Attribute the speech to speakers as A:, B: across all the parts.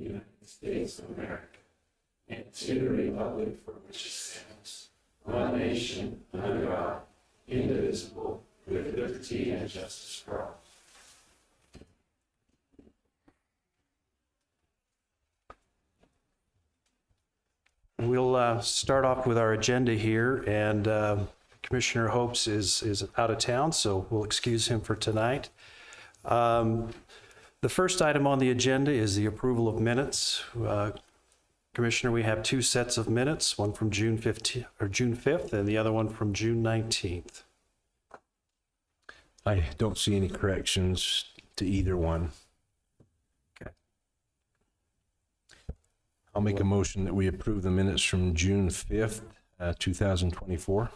A: United States of America, and to the republic for which it stands, one nation, under God, indivisible, with liberty and justice for all.
B: We'll start off with our agenda here, and Commissioner Hopes is out of town, so we'll excuse him for tonight. The first item on the agenda is the approval of minutes. Commissioner, we have two sets of minutes, one from June 5th and the other one from June 19th.
C: I don't see any corrections to either one.
B: Okay.
C: I'll make a motion that we approve the minutes from June 5th, 2024.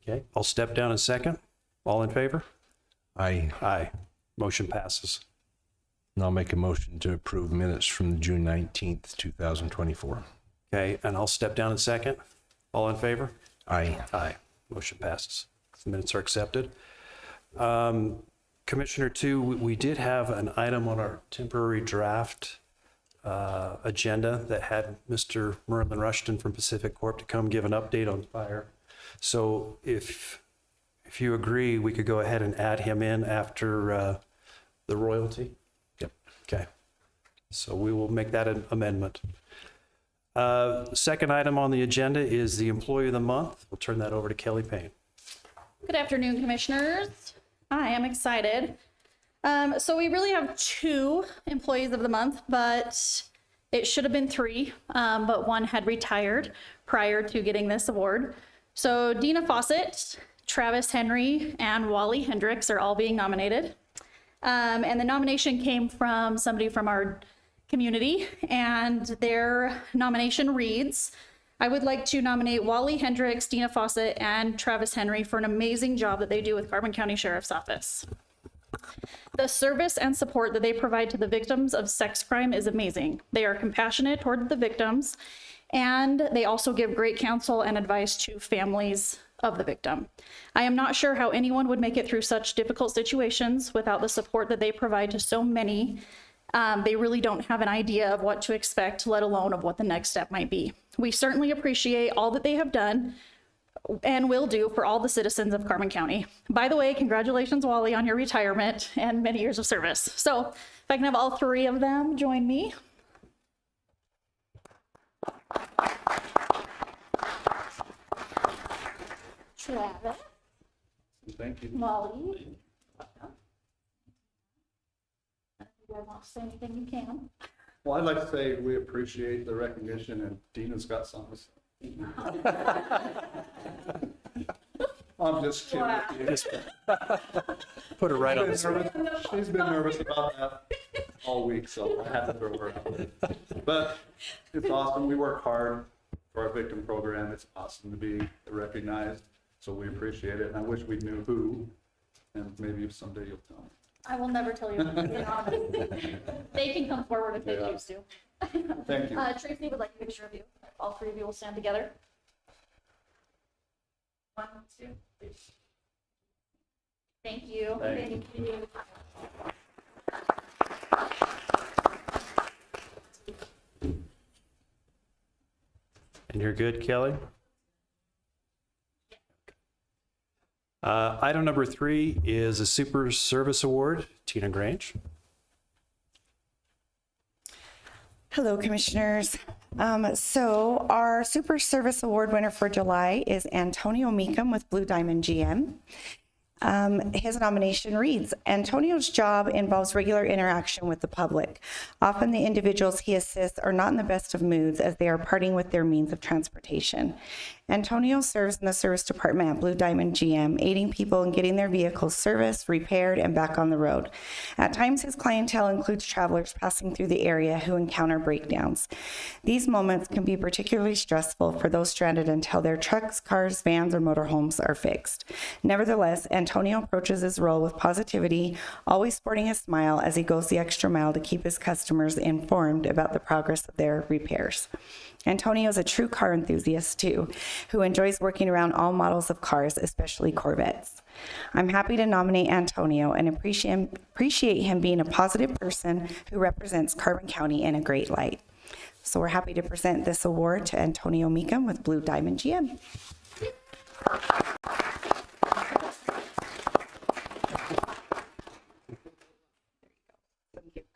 B: Okay, I'll step down in second. All in favor?
C: Aye.
B: Aye. Motion passes.
C: And I'll make a motion to approve minutes from June 19th, 2024.
B: Okay, and I'll step down in second. All in favor?
C: Aye.
B: Aye. Motion passes. The minutes are accepted. Commissioner, too, we did have an item on our temporary draft agenda that had Mr. Merlin Rushton from Pacific Corp to come give an update on fire. So if you agree, we could go ahead and add him in after the royalty.
C: Yep.
B: Okay. So we will make that an amendment. Second item on the agenda is the Employee of the Month. We'll turn that over to Kellie Payne.
D: Good afternoon, Commissioners. I am excited. So we really have 2 Employees of the Month, but it should have been 3, but one had retired prior to getting this award. So Dina Fawcett, Travis Henry, and Wally Hendricks are all being nominated. And the nomination came from somebody from our community, and their nomination reads, I would like to nominate Wally Hendricks, Dina Fawcett, and Travis Henry for an amazing job that they do with Carbon County Sheriff's Office. The service and support that they provide to the victims of sex crime is amazing. They are compassionate toward the victims, and they also give great counsel and advice to families of the victim. I am not sure how anyone would make it through such difficult situations without the support that they provide to so many. They really don't have an idea of what to expect, let alone of what the next step might be. We certainly appreciate all that they have done and will do for all the citizens of Carbon County. By the way, congratulations, Wally, on your retirement and many years of service. So if I can have all 3 of them join me. Travis.
A: Thank you.
D: Molly. If you guys want to say anything, you can.
E: Well, I'd like to say we appreciate the recognition, and Dina's got something to say. I'm just kidding.
B: Put her right on the spot.
E: She's been nervous about that all week, so I had to throw her out. But it's awesome. We work hard for our victim program. It's awesome to be recognized, so we appreciate it. And I wish we knew who, and maybe someday you'll tell me.
D: I will never tell you. They can come forward if they choose to.
E: Thank you.
D: Tracy would like a picture of you. All 3 of you will stand together. 1, 2, 3. Thank you.
E: Thank
D: you.
B: And you're good, Kelly? Item number 3 is a Super Service Award. Tina Grange.
F: Hello, Commissioners. So our Super Service Award winner for July is Antonio Meekum with Blue Diamond GM. His nomination reads, Antonio's job involves regular interaction with the public. Often the individuals he assists are not in the best of moods as they are parting with their means of transportation. Antonio serves in the service department at Blue Diamond GM, aiding people in getting their vehicles serviced, repaired, and back on the road. At times, his clientele includes travelers passing through the area who encounter breakdowns. These moments can be particularly stressful for those stranded until their trucks, cars, vans, or motorhomes are fixed. Nevertheless, Antonio approaches his role with positivity, always sporting a smile as he goes the extra mile to keep his customers informed about the progress of their repairs. Antonio is a true car enthusiast too, who enjoys working around all models of cars, especially Corvettes. I'm happy to nominate Antonio and appreciate him being a positive person who represents Carbon County in a great light. So we're happy to present this award to Antonio Meekum with Blue Diamond GM. Some gift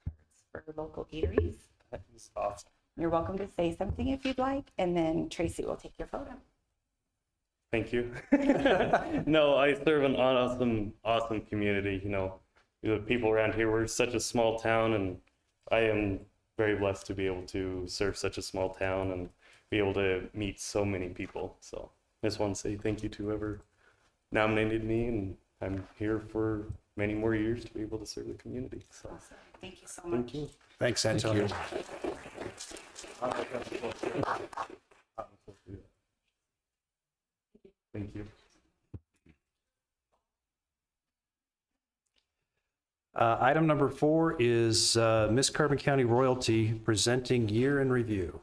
F: cards for local eateries.
G: That is awesome.
F: You're welcome to say something if you'd like, and then Tracy will take your photo.
G: Thank you. No, I serve an awesome community. You know, the people around here, we're such a small town, and I am very blessed to be able to serve such a small town and be able to meet so many people. So I just want to say thank you to whoever nominated me, and I'm here for many more years to be able to serve the community. So
F: Awesome. Thank you so much.
G: thank you.
B: Thanks, Antonio.
G: Thank you.
B: Item number 4 is Miss Carbon County Royalty presenting year in review.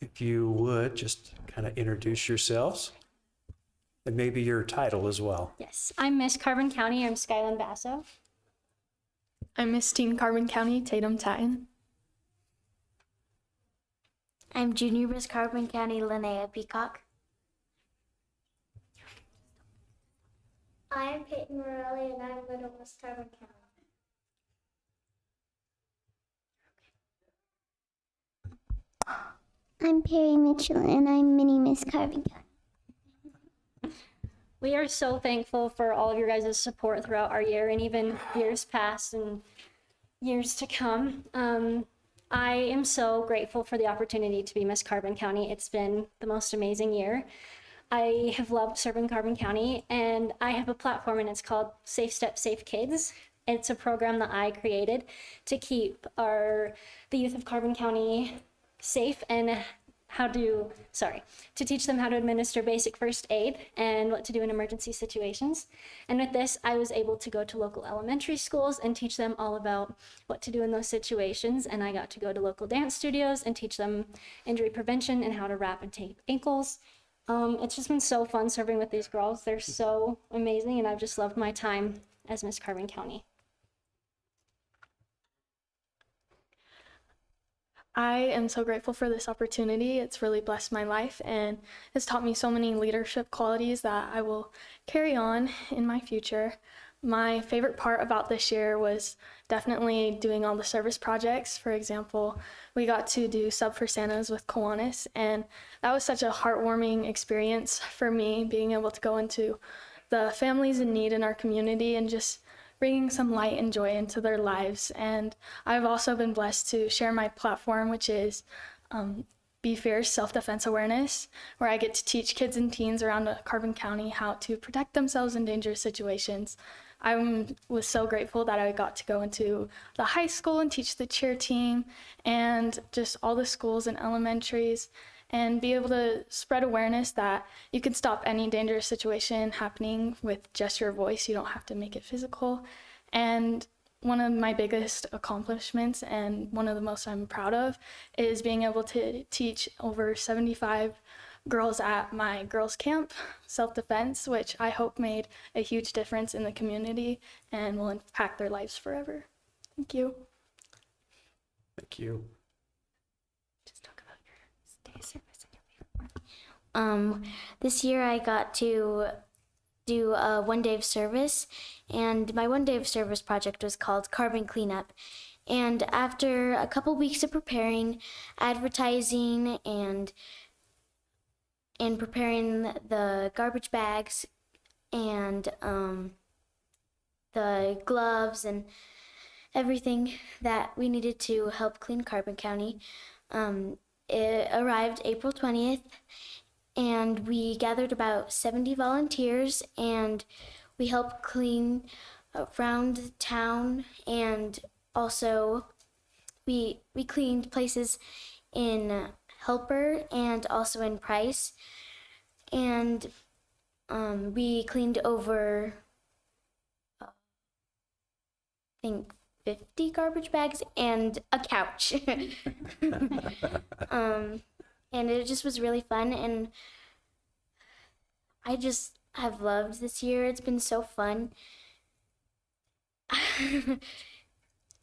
B: If you would, just kind of introduce yourselves and maybe your title as well.
H: Yes, I'm Miss Carbon County. I'm Skyland Basso.
I: I'm Miss Teen Carbon County, Tatum Tatton.
H: I'm Junior Miss Carbon County, Linnea Peacock.
J: I'm Peyton Morelli, and I'm Little Miss Carbon County. I'm Perry Mitchell, and I'm Mini Miss Carbon County.
H: We are so thankful for all of your guys' support throughout our year and even years past and years to come. I am so grateful for the opportunity to be Miss Carbon County. It's been the most amazing year. I have loved serving Carbon County, and I have a platform, and it's called Safe Steps, Safe Kids. It's a program that I created to keep the youth of Carbon County safe and to teach them how to administer basic first aid and what to do in emergency situations. And with this, I was able to go to local elementary schools and teach them all about what to do in those situations. And I got to go to local dance studios and teach them injury prevention and how to wrap and tape ankles. It's just been so fun serving with these girls. They're so amazing, and I've just loved my time as Miss Carbon County.
I: I am so grateful for this opportunity. It's really blessed my life and has taught me so many leadership qualities that I will carry on in my future. My favorite part about this year was definitely doing all the service projects. For example, we got to do Sub for Santas with Kiwanis, and that was such a heartwarming experience for me, being able to go into the families in need in our community and just bringing some light and joy into their lives. And I've also been blessed to share my platform, which is Be Fierce Self-Defense Awareness, where I get to teach kids and teens around Carbon County how to protect themselves in dangerous situations. I was so grateful that I got to go into the high school and teach the cheer team and just all the schools and elementaries, and be able to spread awareness that you can stop any dangerous situation happening with just your voice. You don't have to make it physical. And one of my biggest accomplishments, and one of the most I'm proud of, is being able to teach over 75 girls at my girls' camp, self-defense, which I hope made a huge difference in the community and will impact their lives forever. Thank you.
B: Thank you.
J: This year I got to do a 1 day of service, and my 1 day of service project was called Carbon Cleanup. And after a couple weeks of preparing, advertising, and preparing the garbage bags and the gloves and everything that we needed to help clean Carbon County, it arrived April 20th. And we gathered about 70 volunteers, and we helped clean around the town, and also we cleaned places in Helper and also in Price, and we cleaned over I think 50 garbage bags and a couch. And it just was really fun, and I just have loved this year. It's been so fun.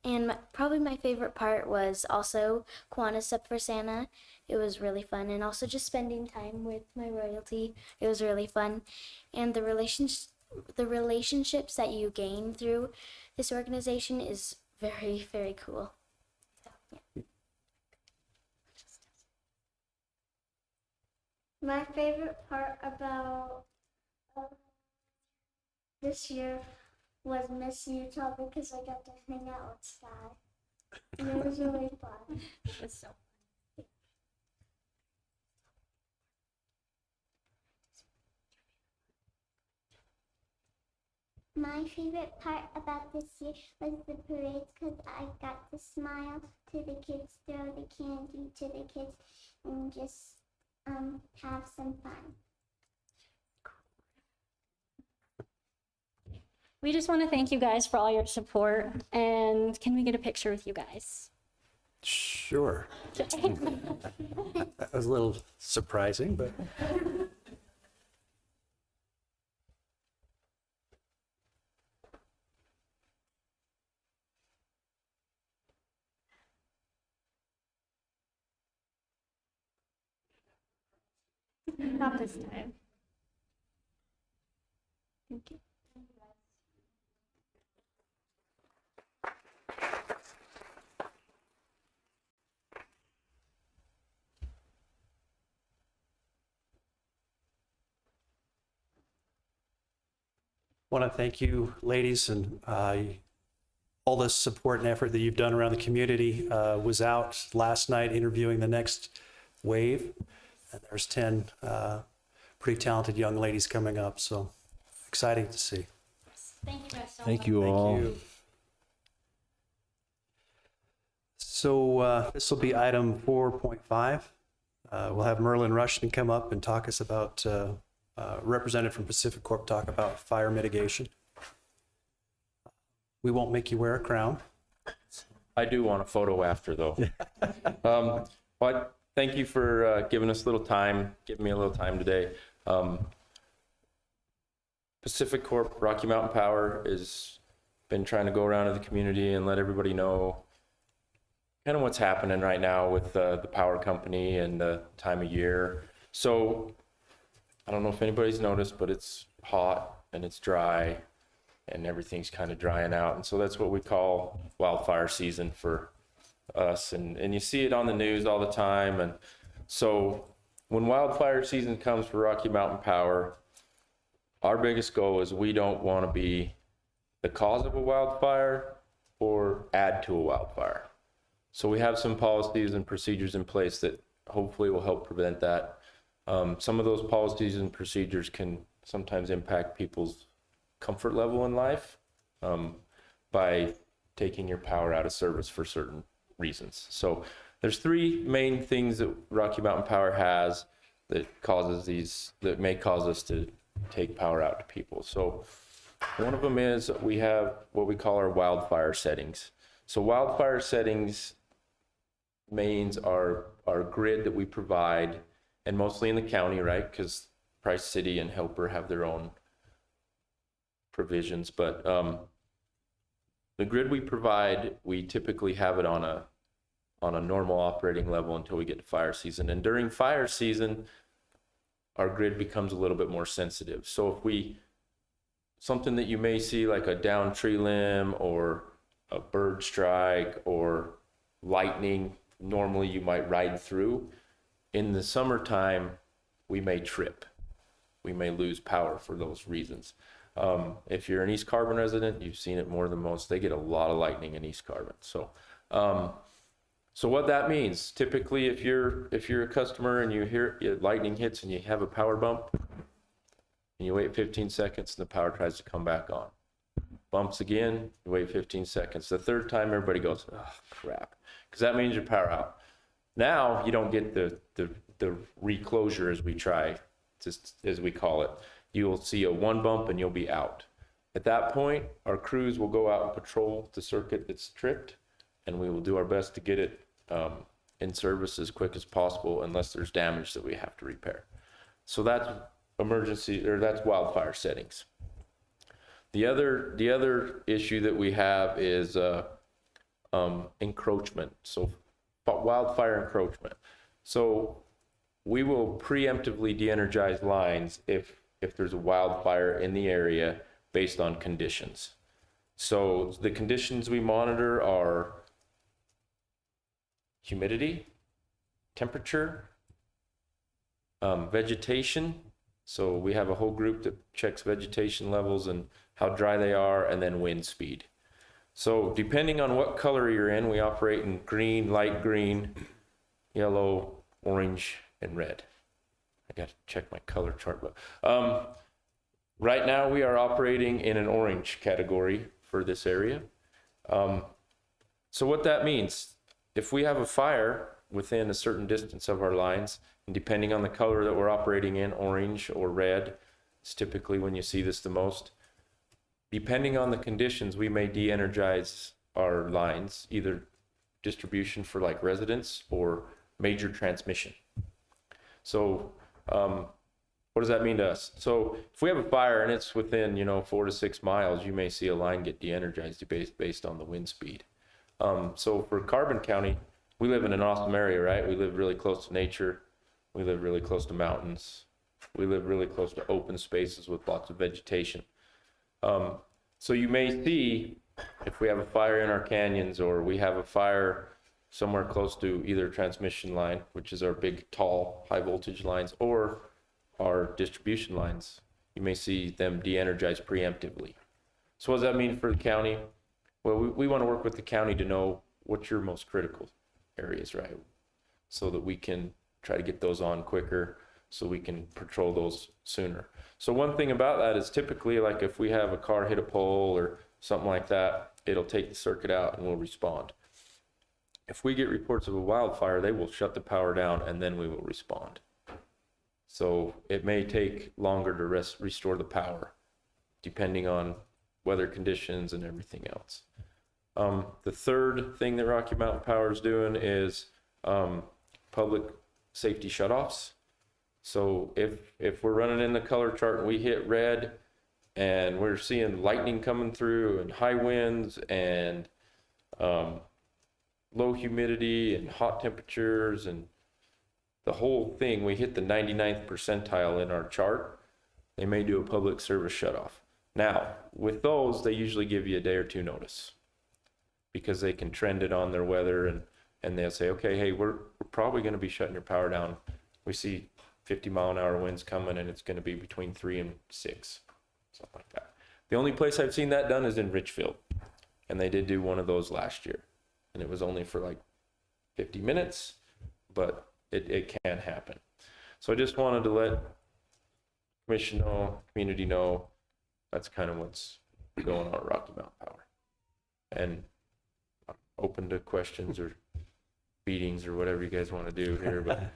J: And probably my favorite part was also Kiwanis Up for Santa. It was really fun, and also just spending time with my royalty. It was really fun, and the relationships that you gain through this organization is very, very cool. So, yeah.
K: My favorite part about this year was Miss Utah because I got to hang out with Sky. And it was really fun.
H: It's so
K: My favorite part about this year was the parades because I got to smile to the kids, throw the candy to the kids, and just have some fun.
H: We just want to thank you guys for all your support, and can we get a picture with you guys?
B: Sure. That was a little surprising, but.
H: Not this time. Thank you.
B: Want to thank you, ladies, and all the support and effort that you've done around the community. Was out last night interviewing the next wave, and there's 10 pretty talented young ladies coming up, so exciting to see.
H: Thank you guys so much.
C: Thank you all.
B: Thank you. So this will be item 4.5. We'll have Merlin Rushton come up and talk us about, representative from Pacific Corp, talk about fire mitigation. We won't make you wear a crown.
L: I do want a photo after, though. But thank you for giving us a little time, giving me a little time today. Pacific Corp, Rocky Mountain Power, has been trying to go around to the community and let everybody know kind of what's happening right now with the power company and the time of year. So I don't know if anybody's noticed, but it's hot and it's dry and everything's kind of drying out. And so that's what we call wildfire season for us. And you see it on the news all the time. And so when wildfire season comes for Rocky Mountain Power, our biggest goal is we don't want to be the cause of a wildfire or add to a wildfire. So we have some policies and procedures in place that hopefully will help prevent that. Some of those policies and procedures can sometimes impact people's comfort level in life by taking your power out of service for certain reasons. So there's three main things that Rocky Mountain Power has that may cause us to take power out to people. So one of them is we have what we call our wildfire settings. So wildfire settings means our grid that we provide, and mostly in the county, right? Because Price City and Helper have their own provisions, but the grid we provide, we typically have it on a normal operating level until we get to fire season. And during fire season, our grid becomes a little bit more sensitive. So if something that you may see like a downed tree limb or a bird strike or lightning, normally you might ride through. In the summertime, we may trip. We may lose power for those reasons. If you're an East Carbon resident, you've seen it more than most. They get a lot of lightning in East Carbon. So what that means, typically if you're a customer and you hear lightning hits and you have a power bump, and you wait 15 seconds and the power tries to come back on. Bumps again, you wait 15 seconds. The third time everybody goes, oh crap. because that means your power out. Now you don't get the reclosure as we try, just as we call it. You'll see a one bump and you'll be out. At that point, our crews will go out and patrol the circuit that's tripped, and we will do our best to get it in service as quick as possible, unless there's damage that we have to repair. So that's that's wildfire settings. The other issue that we have is encroachment. So wildfire encroachment. So we will preemptively de-energize lines if there's a wildfire in the area based on conditions. So the conditions we monitor are humidity, temperature, vegetation. So we have a whole group that checks vegetation levels and how dry they are, and then wind speed. So depending on what color you're in, we operate in green, light green, yellow, orange, and red. I got to check my color chart, but right now we are operating in an orange category for this area. So what that means, if we have a fire within a certain distance of our lines, and depending on the color that we're operating in, orange or red, it's typically when you see this the most. Depending on the conditions, we may de-energize our lines, either distribution for like residents or major transmission. So what does that mean to us? So if we have a fire and it's within, 4 to 6 miles, you may see a line get de-energized based on the wind speed. So for Carbon County, we live in an awesome area, right? We live really close to nature. We live really close to mountains. We live really close to open spaces with lots of vegetation. So you may see if we have a fire in our canyons, or we have a fire somewhere close to either a transmission line, which is our big, tall, high voltage lines, or our distribution lines, you may see them de-energized preemptively. So what does that mean for the county? Well, we want to work with the county to know what's your most critical areas, right? So that we can try to get those on quicker, so we can patrol those sooner. So one thing about that is typically, like if we have a car hit a pole or something like that, it'll take the circuit out and we'll respond. If we get reports of a wildfire, they will shut the power down and then we will respond. So it may take longer to restore the power, depending on weather conditions and everything else. The third thing that Rocky Mountain Power is doing is public safety shutoffs. So if we're running in the color chart and we hit red and we're seeing lightning coming through and high winds and low humidity and hot temperatures and the whole thing, we hit the 99th percentile in our chart, they may do a public service shutoff. Now, with those, they usually give you a day or two notice, because they can trend it on their weather, and they'll say, okay, hey, we're probably going to be shutting your power down. We see 50-mile-an-hour winds coming, and it's going to be between 3 and 6, something like that. The only place I've seen that done is in Richfield, and they did do one of those last year, and it was only for like 50 minutes, but it can happen. So I just wanted to let commission know, community know, that's kind of what's going on at Rocky Mountain Power. And I'm open to questions or beatings or whatever you guys want to do here, but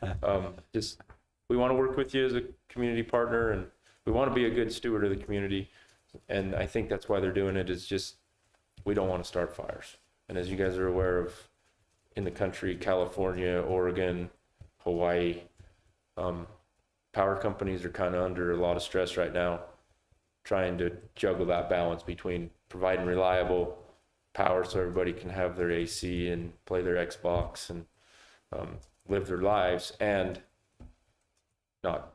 L: just, we want to work with you as a community partner, and we want to be a good steward of the community. And I think that's why they're doing it, is just, we don't want to start fires. And as you guys are aware of, in the country, California, Oregon, Hawaii, power companies are kind of under a lot of stress right now, trying to juggle that balance between providing reliable power so everybody can have their AC and play their Xbox and live their lives, and not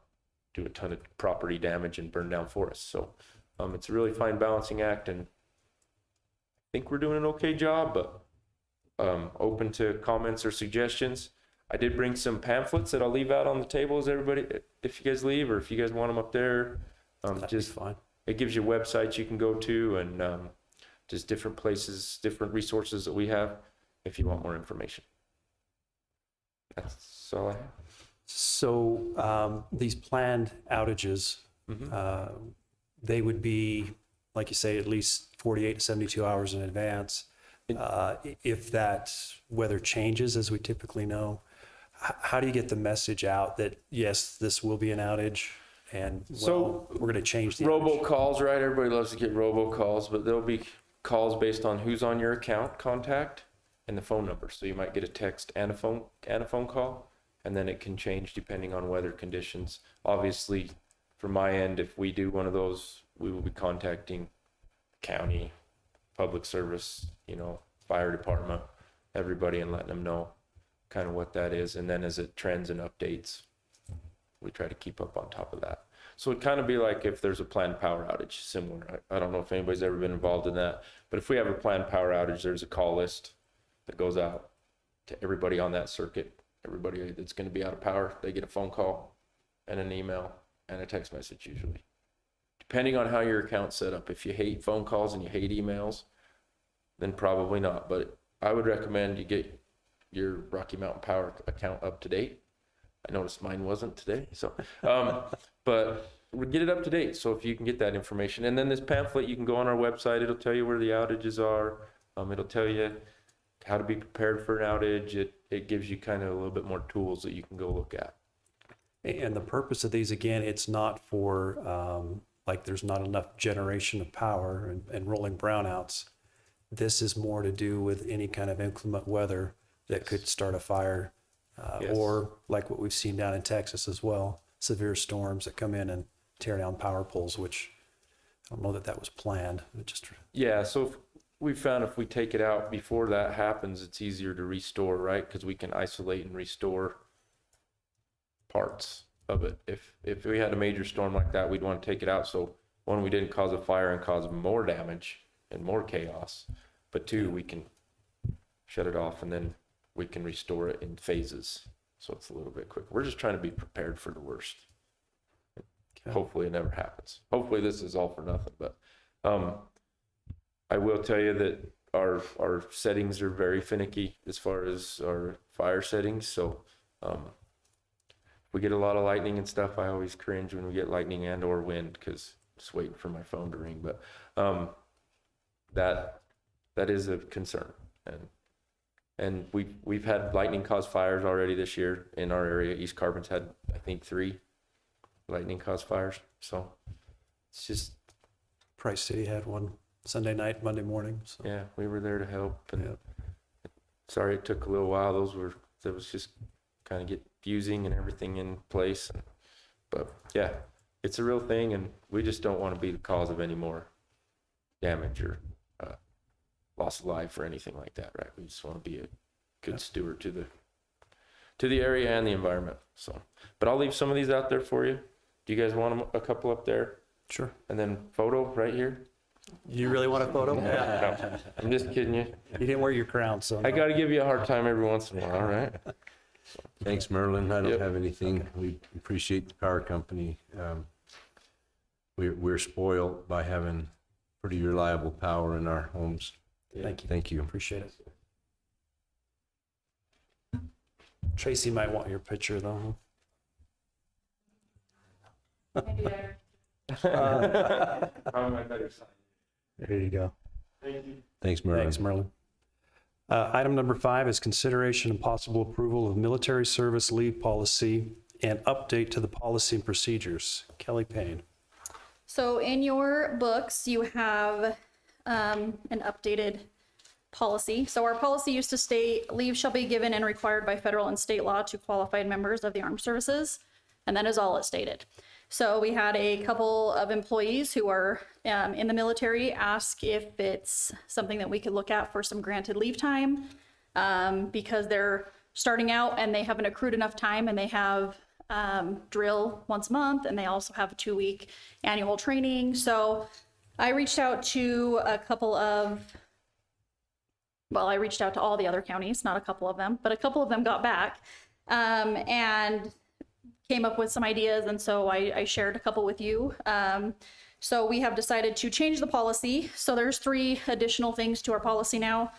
L: do a ton of property damage and burn down forests. So it's a really fine balancing act, and I think we're doing an okay job, but open to comments or suggestions. I did bring some pamphlets that I'll leave out on the table as everybody, if you guys leave, or if you guys want them up there. Just fine. It gives you websites you can go to, and just different places, different resources that we have if you want more information. That's all I have.
B: So these planned outages, they would be, like you say, at least 48 to 72 hours in advance. If that weather changes, as we typically know, how do you get the message out that, yes, this will be an outage and
L: So,
B: we're going to change the outage?
L: robocalls, right? Everybody loves to get robocalls, but there'll be calls based on who's on your account contact and the phone number. So you might get a text and a phone call, and then it can change depending on weather conditions. Obviously, from my end, if we do one of those, we will be contacting county, public service, fire department, everybody, and letting them know kind of what that is. And then as it trends and updates, we try to keep up on top of that. So it'd kind of be like if there's a planned power outage, similar. I don't know if anybody's ever been involved in that, but if we have a planned power outage, there's a call list that goes out to everybody on that circuit. Everybody that's going to be out of power, they get a phone call and an email and a text message usually. Depending on how your account's set up. If you hate phone calls and you hate emails, then probably not. But I would recommend you get your Rocky Mountain Power account up to date. I noticed mine wasn't today, so but we get it up to date. So if you can get that information, and then this pamphlet, you can go on our website. It'll tell you where the outages are. It'll tell you how to be prepared for an outage. It gives you kind of a little bit more tools that you can go look at.
B: And the purpose of these, again, it's not for like there's not enough generation of power and rolling brownouts. This is more to do with any kind of inclement weather that could start a fire.
L: Yes.
B: Or like what we've seen down in Texas as well, severe storms that come in and tear down power poles, which I don't know that was planned.
L: Yeah, so we found if we take it out before that happens, it's easier to restore, right? Because we can isolate and restore parts of it. If we had a major storm like that, we'd want to take it out. So one, we didn't cause a fire and cause more damage and more chaos. But two, we can shut it off and then we can restore it in phases. So it's a little bit quicker. We're just trying to be prepared for the worst. Okay. Hopefully it never happens. Hopefully this is all for nothing, but I will tell you that our settings are very finicky as far as our fire settings. So if we get a lot of lightning and stuff, I always cringe when we get lightning and or wind because I'm just waiting for my phone to ring. But that is a concern. And we've had lightning cause fires already this year in our area. East Carbon's had, I think, 3 lightning cause fires. So it's just.
B: Price City had one Sunday night, Monday morning. So.
L: Yeah, we were there to help. And sorry it took a little while. That was just kind of get fusing and everything in place. But yeah, it's a real thing, and we just don't want to be the cause of any more damage or loss of life or anything like that, right? We just want to be a good steward to the area and the environment. So, but I'll leave some of these out there for you. Do you guys want a couple up there?
B: Sure.
L: And then photo right here?
B: You really want a photo?
L: No, I'm just kidding you.
B: You didn't wear your crown, so. No.
L: I got to give you a hard time every once in a while, all right?
C: Thanks, Merlin. I don't have anything. We appreciate the power company. We're spoiled by having pretty reliable power in our homes.
B: Thank you.
C: Thank you.
B: Appreciate it. Tracy might want your picture though.
L: There
B: you go.
L: Thank you.
C: Thanks, Merlin.
B: Thanks, Merlin. Item number 5 is consideration and possible approval of military service leave policy and update to the policy and procedures. Kellie Payne.
D: So in your books, you have an updated policy. So our policy used to state leave shall be given and required by federal and state law to qualified members of the armed services. And that is all it stated. So we had a couple of employees who are in the military ask if it's something that we could look at for some granted leave time because they're starting out and they haven't accrued enough time, and they have drill once a month, and they also have a 2-week annual training. So I reached out to I reached out to all the other counties, not a couple of them, but a couple of them got back and came up with some ideas. And so I shared a couple with you. So we have decided to change the policy. So there's 3 additional things to our policy now.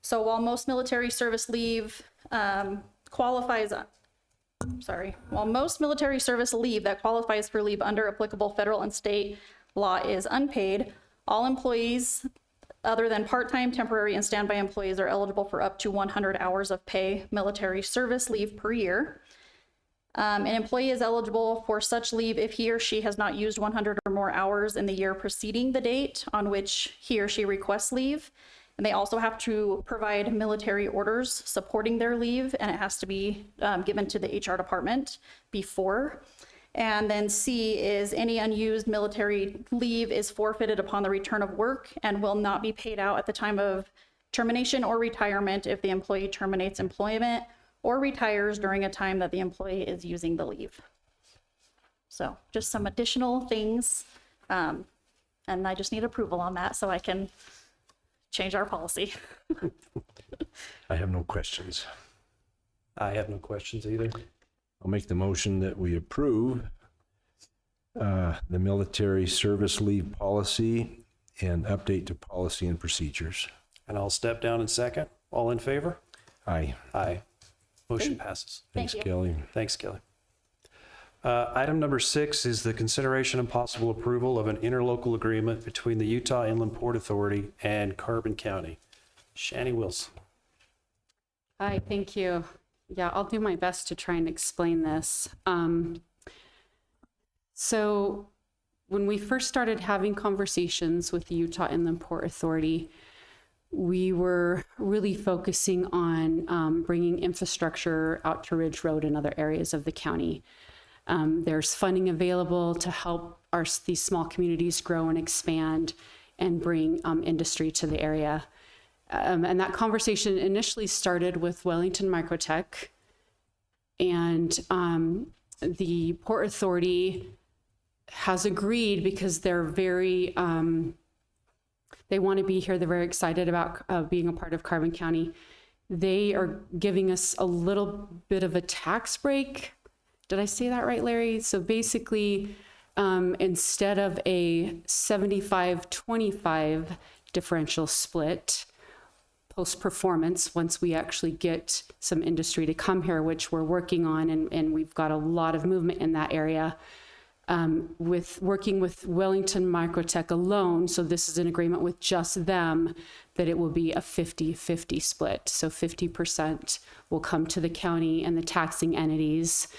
D: So while most military service leave while most military service leave that qualifies for leave under applicable federal and state law is unpaid, all employees other than part-time, temporary, and standby employees are eligible for up to 100 hours of pay military service leave per year. An employee is eligible for such leave if he or she has not used 100 or more hours in the year preceding the date on which he or she requests leave. And they also have to provide military orders supporting their leave, and it has to be given to the HR department before. And then C is any unused military leave is forfeited upon the return of work and will not be paid out at the time of termination or retirement if the employee terminates employment or retires during a time that the employee is using the leave. So just some additional things. And I just need approval on that so I can change our policy.
C: I have no questions.
B: I have no questions either.
C: I'll make the motion that we approve the military service leave policy and update to policy and procedures.
B: And I'll step down in second. All in favor?
C: Aye.
B: Aye. Motion passes.
C: Thanks,
D: Thank you.
C: Kelly.
B: Thanks, Kelly. Item number 6 is the consideration and possible approval of an interlocal agreement between the Utah Inland Port Authority and Carbon County. Shanny Wilson.
M: Hi, thank you. Yeah, I'll do my best to try and explain this. So when we first started having conversations with the Utah Inland Port Authority, we were really focusing on bringing infrastructure out to Ridge Road and other areas of the county. There's funding available to help these small communities grow and expand and bring industry to the area. And that conversation initially started with Wellington Microtech, and the Port Authority has agreed because they're very, they want to be here. They're very excited about being a part of Carbon County. They are giving us a little bit of a tax break. Did I say that right, Larry? So basically, instead of a 75-25 differential split, post-performance, once we actually get some industry to come here, which we're working on, and we've got a lot of movement in that area, with working with Wellington Microtech alone, so this is an agreement with just them, that it will be a 50-50 split. So 50% will come to the county and the taxing entities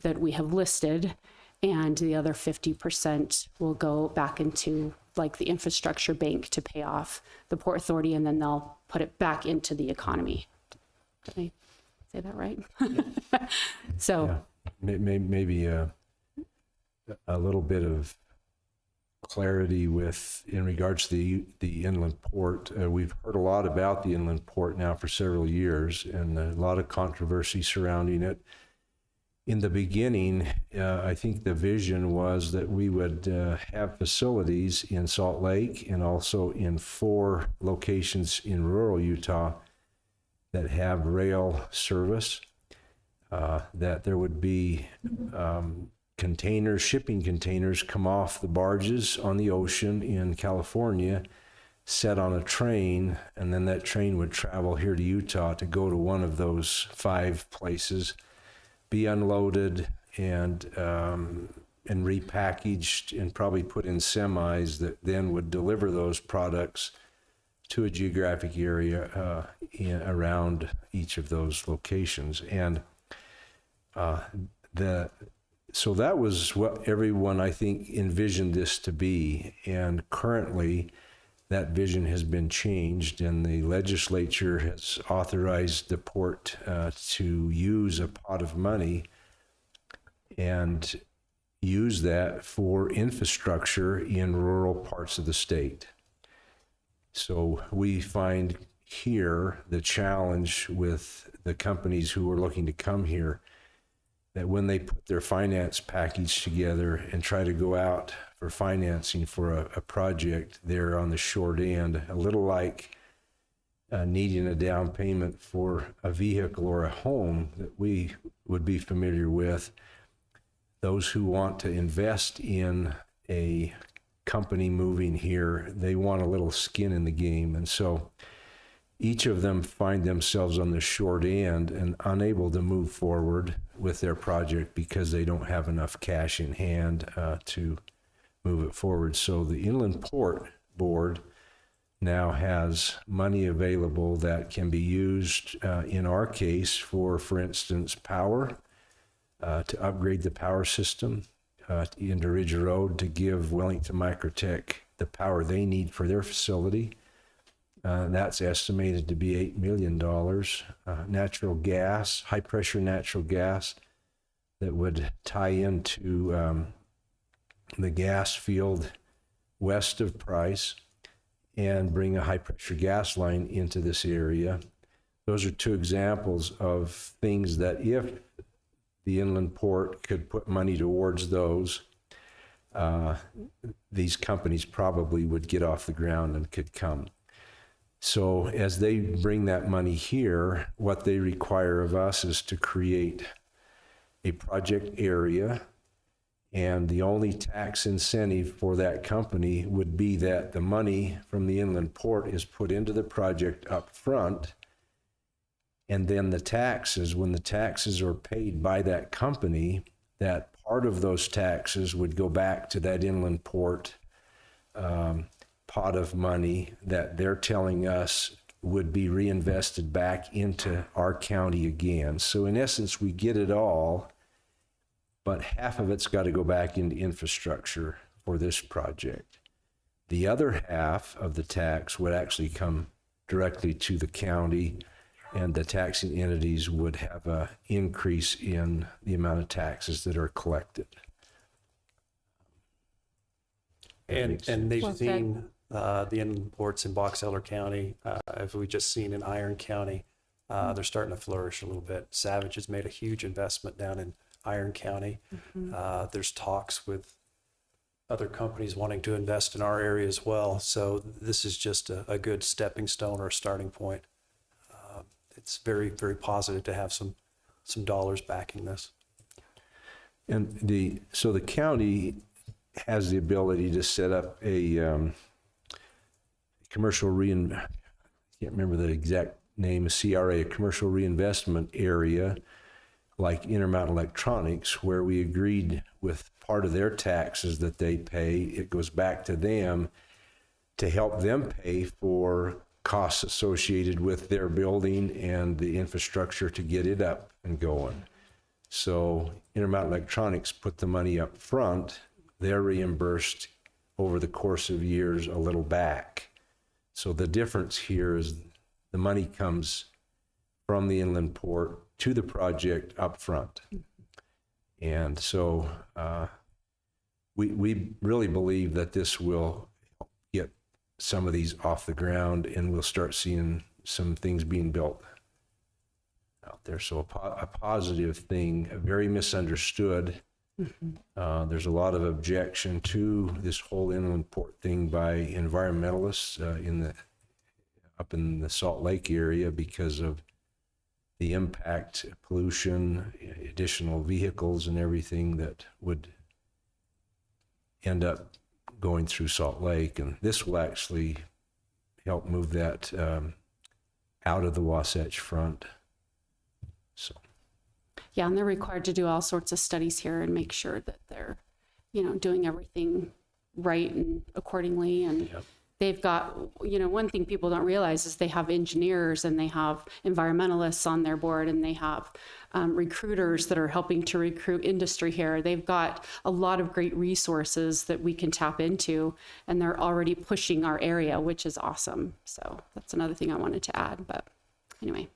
M: that we have listed, and the other 50% will go back into like the infrastructure bank to pay off the Port Authority, and then they'll put it back into the economy. Did I say that right? So
C: yeah. Maybe a little bit of clarity in regards to the inland port. We've heard a lot about the inland port now for several years, and a lot of controversy surrounding it. In the beginning, I think the vision was that we would have facilities in Salt Lake and also in 4 locations in rural Utah that have rail service, that there would be shipping containers come off the barges on the ocean in California, set on a train, and then that train would travel here to Utah to go to one of those 5 places, be unloaded and repackaged and probably put in semis that then would deliver those products to a geographic area around each of those locations. And so that was what everyone, I think, envisioned this to be. And currently, that vision has been changed, and the legislature has authorized the port to use a pot of money and use that for infrastructure in rural parts of the state. So we find here the challenge with the companies who are looking to come here, that when they put their finance package together and try to go out for financing for a project, they're on the short end, a little like needing a down payment for a vehicle or a home that we would be familiar with. Those who want to invest in a company moving here, they want a little skin in the game. And so each of them find themselves on the short end and unable to move forward with their project because they don't have enough cash in hand to move it forward. So the Inland Port Board now has money available that can be used, in our case, for instance, power, to upgrade the power system into Ridge Road to give Wellington Microtech the power they need for their facility. That's estimated to be $8 million. Natural gas, high pressure natural gas that would tie into the gas field west of Price and bring a high pressure gas line into this area. Those are two examples of things that if the inland port could put money towards those, these companies probably would get off the ground and could come. So as they bring that money here, what they require of us is to create a project area, and the only tax incentive for that company would be that the money from the inland port is put into the project up front, and then the taxes, when the taxes are paid by that company, that part of those taxes would go back to that inland port pot of money that they're telling us would be reinvested back into our county again. So in essence, we get it all, but half of it's got to go back into infrastructure for this project. The other half of the tax would actually come directly to the county, and the taxing entities would have an increase in the amount of taxes that are collected.
B: And they've seen the inland ports in Box Elder County, as we just seen in Iron County. They're starting to flourish a little bit. Savage has made a huge investment down in Iron County. There's talks with other companies wanting to invest in our area as well. So this is just a good stepping stone or a starting point. It's very, very positive to have some dollars backing this.
C: And so the county has the ability to set up a commercial I can't remember the exact name, a CRA, a commercial reinvestment area like Intermountain Electronics, where we agreed with part of their taxes that they pay, it goes back to them to help them pay for costs associated with their building and the infrastructure to get it up and going. So Intermountain Electronics put the money up front, they're reimbursed over the course of years a little back. So the difference here is the money comes from the inland port to the project up front. And so we really believe that this will get some of these off the ground, and we'll start seeing some things being built out there. So a positive thing, very misunderstood. There's a lot of objection to this whole inland port thing by environmentalists up in the Salt Lake area because of the impact, pollution, additional vehicles and everything that would end up going through Salt Lake. And this will actually help move that out of the Wasatch Front. So.
M: Yeah, and they're required to do all sorts of studies here and make sure that they're, doing everything right and accordingly. And they've got, one thing people don't realize is they have engineers and they have environmentalists on their board, and they have recruiters that are helping to recruit industry here. They've got a lot of great resources that we can tap into, and they're already pushing our area, which is awesome. So that's another thing I wanted to add. But anyway,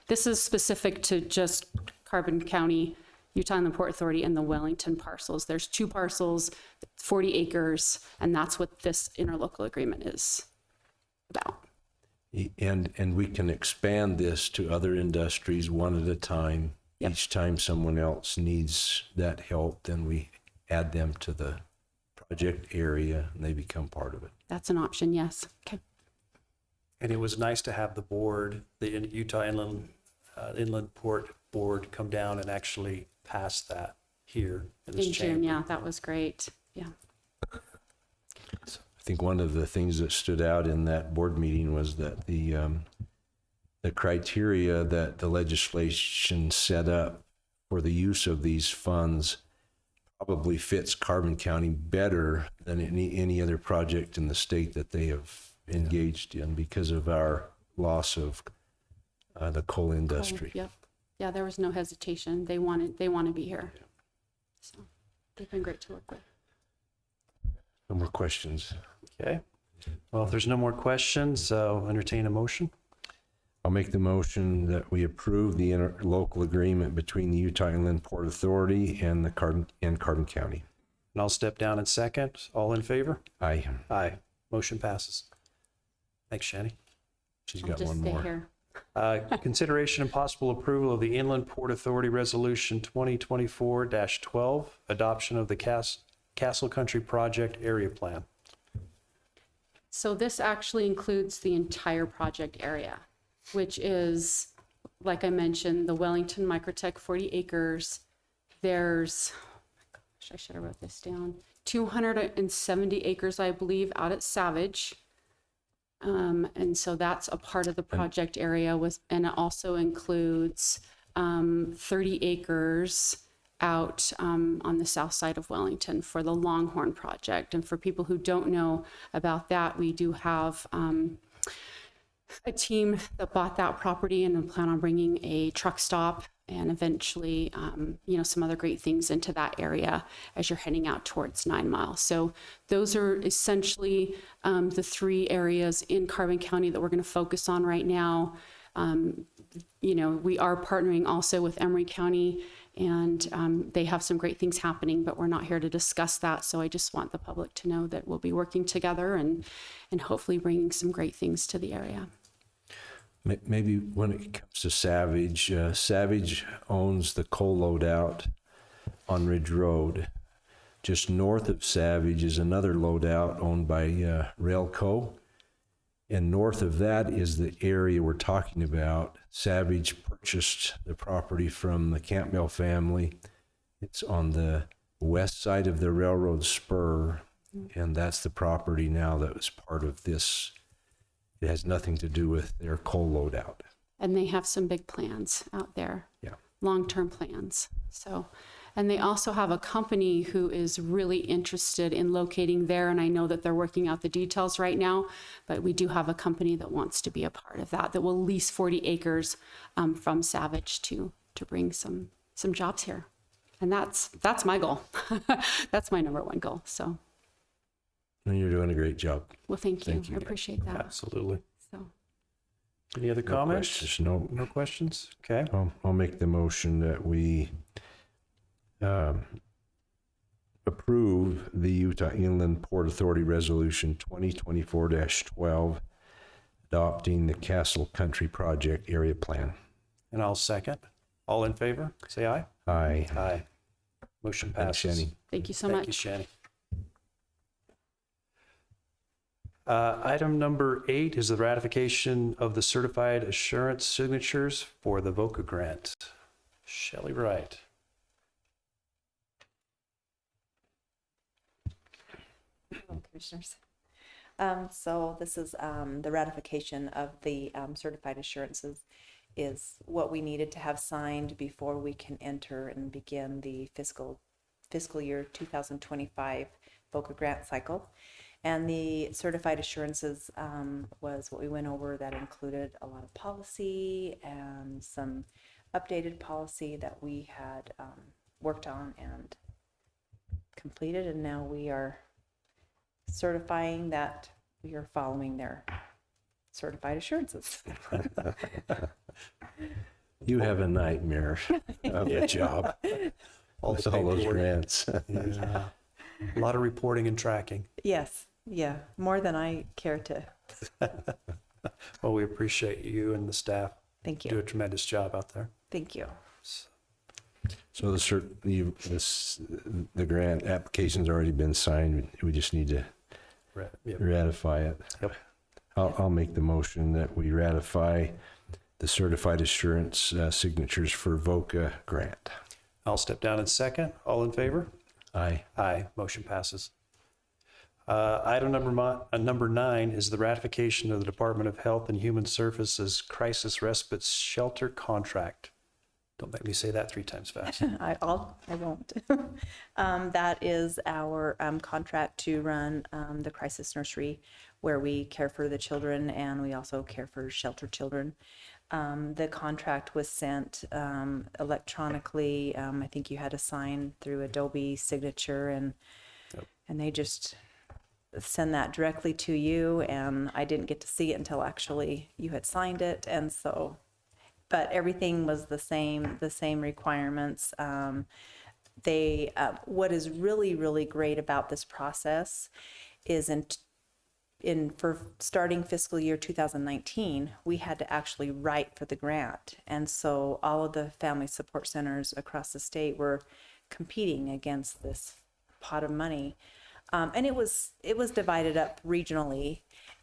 M: this is specific to just Carbon County, Utah Inland Port Authority, and the Wellington parcels. There's 2 parcels, 40 acres, and that's what this interlocal agreement is about.
C: And we can expand this to other industries one at a time. Yep. Each time someone else needs that help, then we add them to the project area and they become part of it.
M: That's an option, yes. Okay.
B: And it was nice to have the board, the Utah Inland Port Board, come down and actually pass that here in this chamber.
M: June, yeah, that was great. Yeah.
C: So I think one of the things that stood out in that board meeting was that the criteria that the legislation set up for the use of these funds probably fits Carbon County better than any other project in the state that they have engaged in because of our loss of the coal industry.
M: Yep. Yeah, there was no hesitation. They want to be here. So they've been great to work with.
C: No more questions.
B: Okay. Well, if there's no more questions, I'll entertain a motion.
C: I'll make the motion that we approve the interlocal agreement between the Utah Inland Port Authority and Carbon County.
B: And I'll step down in second. All in favor?
C: Aye.
B: Aye. Motion passes. Thanks, Shanny.
C: She's
M: I'll
C: got
M: just
C: one
M: stay
C: more.
M: here.
B: Consideration and possible approval of the Inland Port Authority Resolution 2024-12, adoption of the Castle Country Project Area Plan.
M: So this actually includes the entire project area, which is, like I mentioned, the Wellington Microtech 40 acres. There's, oh my gosh, I should have wrote this down, 270 acres, I believe, out at Savage. And so that's a part of the project area and it also includes 30 acres out on the south side of Wellington for the Longhorn project. And for people who don't know about that, we do have a team that bought that property and plan on bringing a truck stop and eventually, some other great things into that area as you're heading out towards 9 Mile. So those are essentially the 3 areas in Carbon County that we're going to focus on right now. We are partnering also with Emery County, and they have some great things happening, but we're not here to discuss that. So I just want the public to know that we'll be working together and hopefully bringing some great things to the area.
C: Maybe when it comes to Savage, Savage owns the coal loadout on Ridge Road. Just north of Savage is another loadout owned by Railco. And north of that is the area we're talking about. Savage purchased the property from the Campbell family. It's on the west side of the railroad spur, and that's the property now that was part of this. It has nothing to do with their coal loadout.
M: And they have some big plans out there.
C: Yeah.
M: Long-term plans. So, and they also have a company who is really interested in locating there. And I know that they're working out the details right now, but we do have a company that wants to be a part of that will lease 40 acres from Savage to bring some jobs here. And that's my goal. That's my number one goal. So.
C: And you're doing a great job.
M: Well, thank you.
C: Thank you.
M: I appreciate that.
B: Absolutely.
M: So.
B: Any other comments?
C: Questions? No.
B: No questions? Okay.
C: I'll make the motion that we approve the Utah Inland Port Authority Resolution 2024-12, adopting the Castle Country Project Area Plan.
B: And I'll second. All in favor, say aye.
C: Aye.
B: Aye. Motion
C: Thanks,
B: passes.
C: Shanny.
M: Thank you so
B: Thank
M: much.
B: you, Shanny. Item number 8 is the ratification of the certified assurance signatures for the VOCA Grant. Shelley Wright.
N: Hello, Commissioners. So this is the ratification of the certified assurances is what we needed to have signed before we can enter and begin the fiscal year 2025 VOCA grant cycle. And the certified assurances was what we went over that included a lot of policy and some updated policy that we had worked on and completed. And now we are certifying that we are following their certified assurances.
C: You have a nightmare of a job. With all those grants.
B: Yeah. A lot of reporting and tracking.
N: Yes, yeah, more than I care to.
B: Well, we appreciate you and the staff.
N: Thank you.
B: Do a tremendous job out there.
N: Thank you.
C: So the grant application's already been signed. We just need to
B: Yep.
C: ratify it.
B: Yep.
C: I'll make the motion that we ratify the certified assurance signatures for VOCA grant.
B: I'll step down in second. All in favor?
C: Aye.
B: Aye. Motion passes. Item number 9 is the ratification of the Department of Health and Human Services Crisis Respite Shelter Contract. Don't make me say that 3 times fast.
N: I won't. That is our contract to run the crisis nursery, where we care for the children and we also care for shelter children. The contract was sent electronically. I think you had to sign through Adobe signature, and they just send that directly to you. And I didn't get to see it until actually you had signed it, and so. But everything was the same requirements. What is really great about this process is for starting fiscal year 2019, we had to actually write for the grant. And so all of the family support centers across the state were competing against this pot of money. And it was divided up regionally.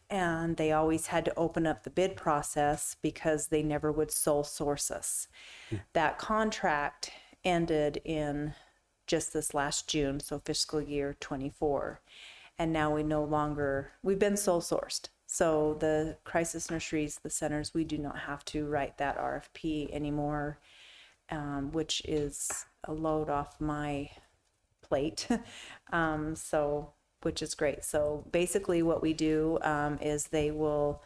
N: And they always had to open up the bid process because they never would sole source us. That contract ended in just this last June, so fiscal year 24. And now we've been sole sourced. So the crisis nurseries, the centers, we do not have to write that RFP anymore, which is a load off my plate. Which is great. So basically what we do is they will,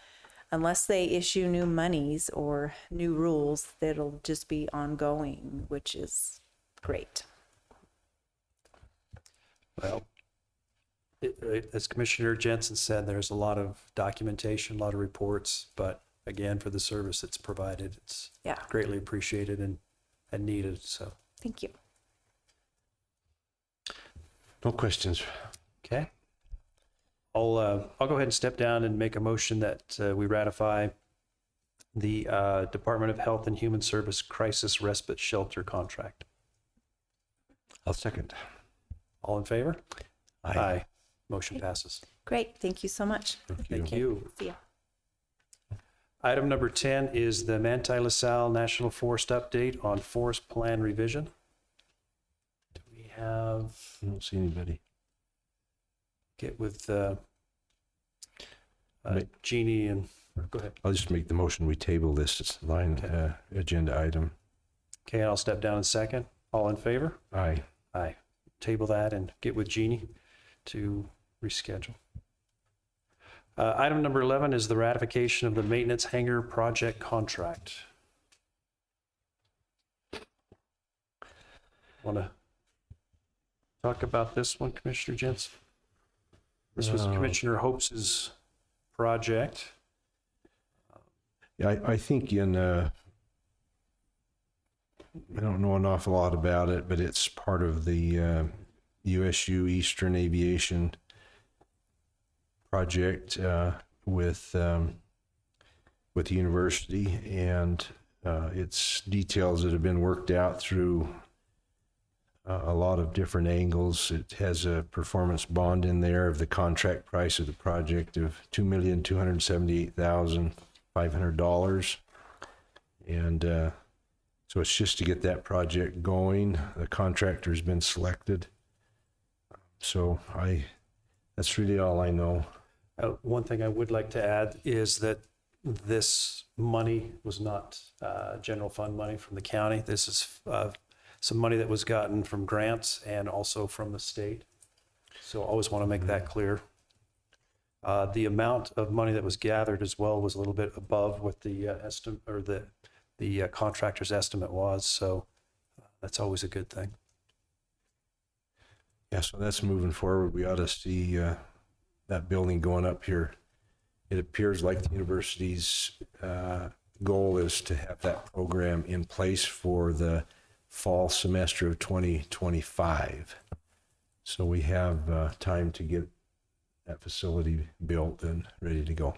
N: unless they issue new monies or new rules, that'll just be ongoing, which is great.
B: Well, as Commissioner Jensen said, there's a lot of documentation, a lot of reports, but again, for the service that's provided, it's greatly appreciated and needed. So
N: thank you.
C: No questions.
B: Okay. I'll go ahead and step down and make a motion that we ratify the Department of Health and Human Service Crisis Respite Shelter contract.
C: I'll second.
B: All in favor?
C: Aye.
B: Motion passes.
N: Great. Thank you so much.
B: Thank you.
N: See ya.
B: Item number 10 is the Manti-La Sal National Forest update on forest plan revision. Do we have?
C: I don't see anybody.
B: Get with Jeannie and go ahead.
C: I'll just make the motion. We table this line agenda item.
B: Okay, I'll step down in second. All in favor?
C: Aye.
B: Aye. Table that and get with Jeannie to reschedule. Item number 11 is the ratification of the maintenance hangar project contract. Want to talk about this one, Commissioner Jensen? This was Commissioner Hopes' project.
C: Yeah, I think I don't know an awful lot about it, but it's part of the USU Eastern Aviation project with the university, and it's details that have been worked out through a lot of different angles. It has a performance bond in there of the contract price of the project of $2,278,500. And so it's just to get that project going. The contractor's been selected. So that's really all I know.
B: One thing I would like to add is that this money was not general fund money from the county. This is some money that was gotten from grants and also from the state. So I always want to make that clear. The amount of money that was gathered as well was a little bit above what the estimate or the contractor's estimate was. So that's always a good thing.
C: Yeah, so that's moving forward. We ought to see that building going up here. It appears like the university's goal is to have that program in place for the fall semester of 2025. So we have time to get that facility built and ready to go.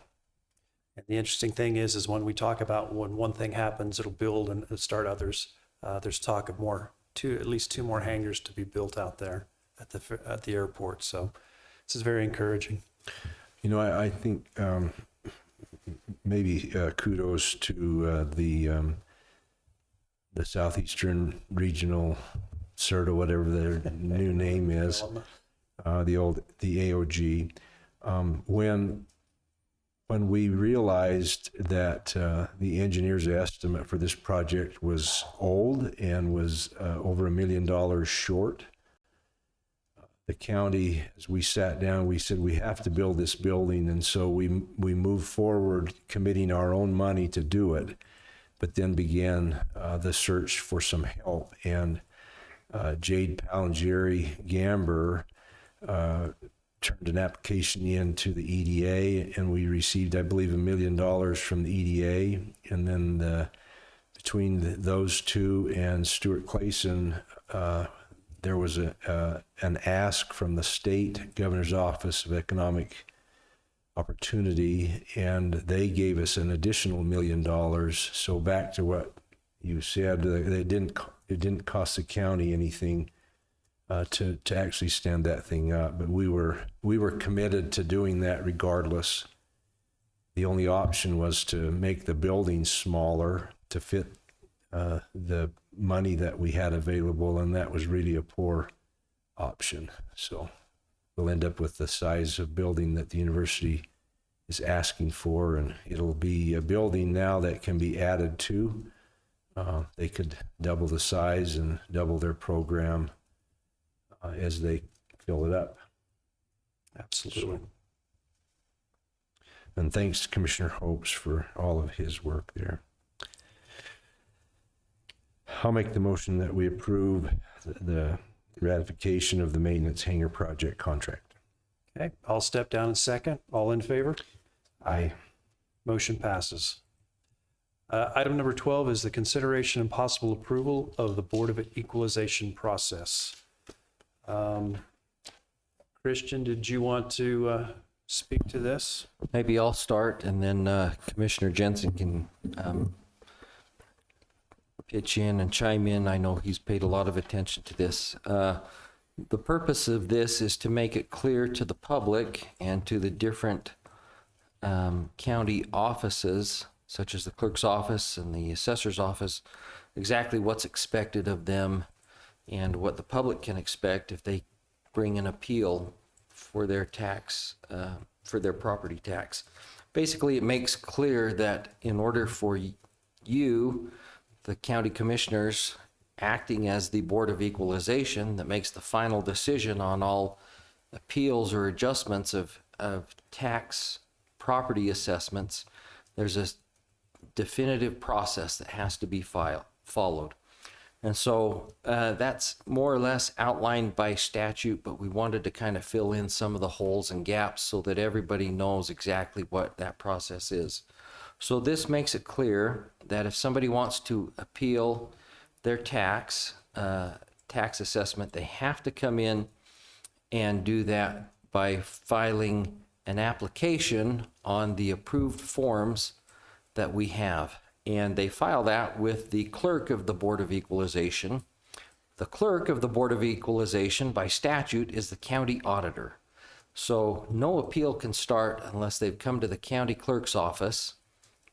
B: And the interesting thing is when we talk about when one thing happens, it'll build and start others. There's talk of at least 2 more hangars to be built out there at the airport. So this is very encouraging.
C: You know, I think maybe kudos to the Southeastern Regional CERTA, whatever their new name is, the AOG. When when we realized that the engineer's estimate for this project was old and was over $1 million short, the county, as we sat down, we said we have to build this building, and so we moved forward committing our own money to do it, but then began the search for some help. And Jade Palangeri Gamber turned an application in to the EDA, and we received, I believe, $1 million from the EDA. And then between those two and Stuart Clayson, there was an ask from the state governor's office of economic opportunity, and they gave us an additional $1 million. So back to what you said, it didn't cost the county anything to actually stand that thing up, but we were committed to doing that regardless. The only option was to make the building smaller to fit the money that we had available, and that was really a poor option. So we'll end up with the size of building that the university is asking for, and it'll be a building now that can be added to. They could double the size and double their program as they fill it up.
B: Absolutely.
C: And thanks to Commissioner Hopes for all of his work there. I'll make the motion that we approve the ratification of the maintenance hangar project contract.
B: Okay, I'll step down in second. All in favor?
C: Aye.
B: Motion passes. Item number 12 is the consideration and possible approval of the Board of Equalization process. Christian, did you want to speak to this?
O: Maybe I'll start, and then Commissioner Jensen can pitch in and chime in. I know he's paid a lot of attention to this. The purpose of this is to make it clear to the public and to the different county offices, such as the clerk's office and the assessor's office, exactly what's expected of them and what the public can expect if they bring an appeal for their tax, for their property tax. Basically, it makes clear that in order for you, the county commissioners, acting as the Board of Equalization that makes the final decision on all appeals or adjustments of tax property assessments, there's a definitive process that has to be followed. And so that's more or less outlined by statute, but we wanted to kind of fill in some of the holes and gaps so that everybody knows exactly what that process is. So this makes it clear that if somebody wants to appeal their tax assessment, they have to come in and do that by filing an application on the approved forms that we have. And they file that with the clerk of the Board of Equalization. The clerk of the Board of Equalization by statute is the county auditor. So no appeal can start unless they've come to the county clerk's office,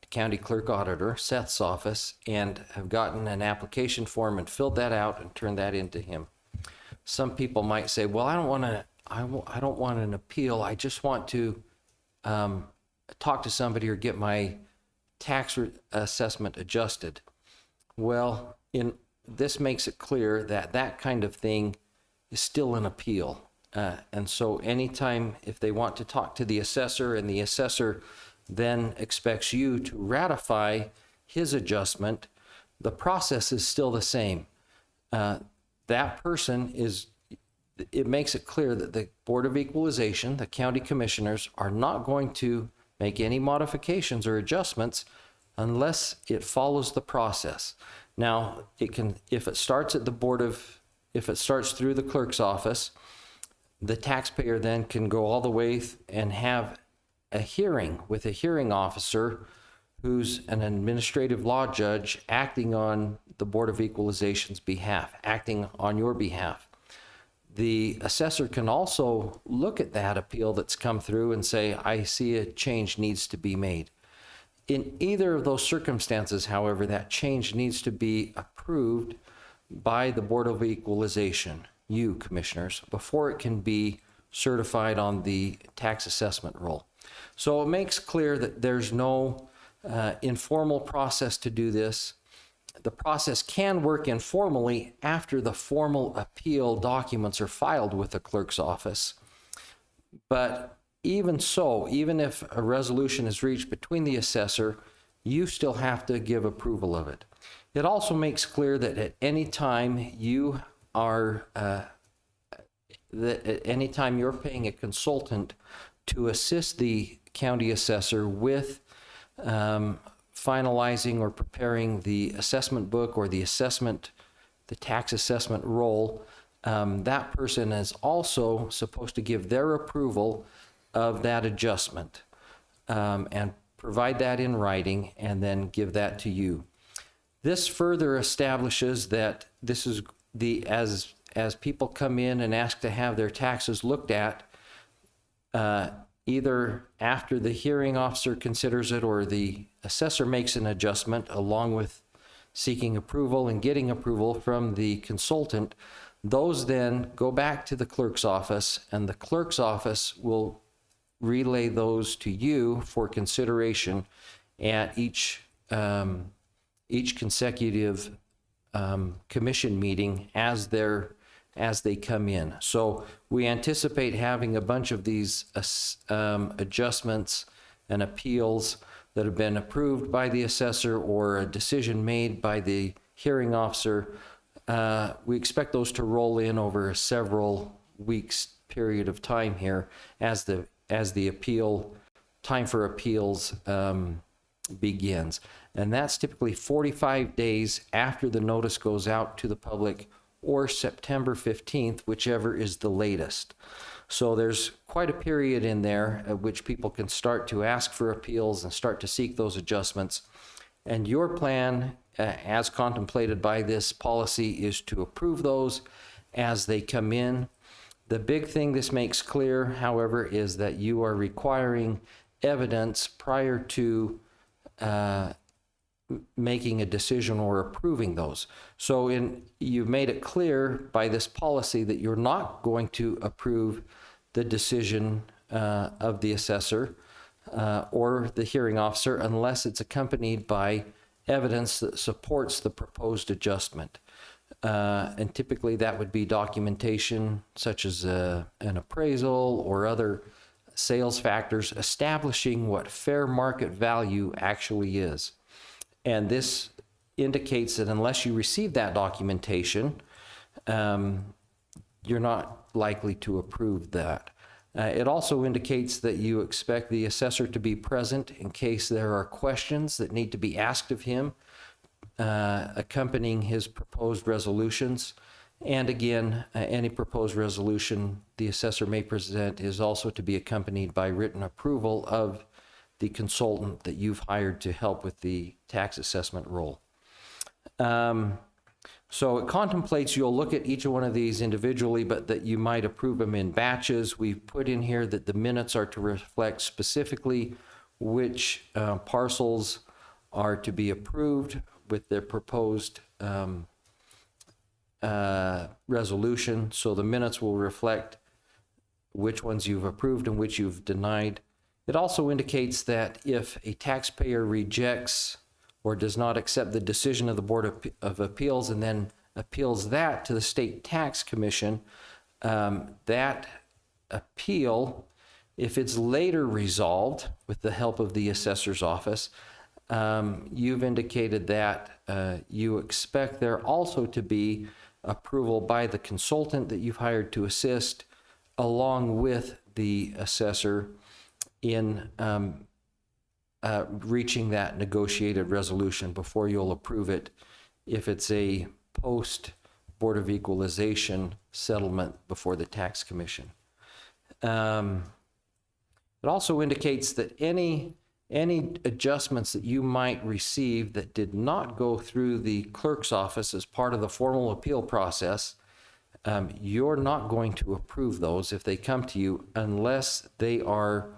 O: the county clerk auditor, Seth's office, and have gotten an application form and filled that out and turned that into him. Some people might say, well, I don't want an appeal. I just want to talk to somebody or get my tax assessment adjusted. Well, this makes it clear that that kind of thing is still an appeal. And so anytime if they want to talk to the assessor and the assessor then expects you to ratify his adjustment, the process is still the same. That person it makes it clear that the Board of Equalization, the county commissioners, are not going to make any modifications or adjustments unless it follows the process. Now, if it starts through the clerk's office, the taxpayer then can go all the way and have a hearing with a hearing officer who's an administrative law judge acting on the Board of Equalization's behalf, acting on your behalf. The assessor can also look at that appeal that's come through and say, I see a change needs to be made. In either of those circumstances, however, that change needs to be approved by the Board of Equalization, you commissioners, before it can be certified on the tax assessment roll. So it makes clear that there's no informal process to do this. The process can work informally after the formal appeal documents are filed with the clerk's office. But even so, even if a resolution is reached between the assessor, you still have to give approval of it. It also makes clear that at any time you are, that at any time you're paying a consultant to assist the county assessor with finalizing or preparing the assessment book or the tax assessment roll, that person is also supposed to give their approval of that adjustment and provide that in writing and then give that to you. This further establishes that this is as people come in and ask to have their taxes looked at, either after the hearing officer considers it or the assessor makes an adjustment along with seeking approval and getting approval from the consultant, those then go back to the clerk's office, and the clerk's office will relay those to you for consideration at each consecutive commission meeting as they come in. So we anticipate having a bunch of these adjustments and appeals that have been approved by the assessor or a decision made by the hearing officer. We expect those to roll in over a several weeks period of time here as the appeal time for appeals begins. And that's typically 45 days after the notice goes out to the public, or September 15th, whichever is the latest. So there's quite a period in there at which people can start to ask for appeals and start to seek those adjustments. And your plan, as contemplated by this policy, is to approve those as they come in. The big thing this makes clear, however, is that you are requiring evidence prior to making a decision or approving those. So you've made it clear by this policy that you're not going to approve the decision of the assessor or the hearing officer unless it's accompanied by evidence that supports the proposed adjustment. And typically that would be documentation such as an appraisal or other sales factors establishing what fair market value actually is. And this indicates that unless you receive that documentation, you're not likely to approve that. It also indicates that you expect the assessor to be present in case there are questions that need to be asked of him accompanying his proposed resolutions. And again, any proposed resolution the assessor may present is also to be accompanied by written approval of the consultant that you've hired to help with the tax assessment roll. So it contemplates you'll look at each one of these individually, but that you might approve them in batches. We've put in here that the minutes are to reflect specifically which parcels are to be approved with their proposed resolution. So the minutes will reflect which ones you've approved and which you've denied. It also indicates that if a taxpayer rejects or does not accept the decision of the Board of Appeals and then appeals that to the State Tax Commission, that appeal, if it's later resolved with the help of the assessor's office, you've indicated that you expect there also to be approval by the consultant that you've hired to assist along with the assessor in reaching that negotiated resolution before you'll approve it if it's a post Board of Equalization settlement before the Tax Commission. It also indicates that any adjustments that you might receive that did not go through the clerk's office as part of the formal appeal process, you're not going to approve those if they come to you unless they are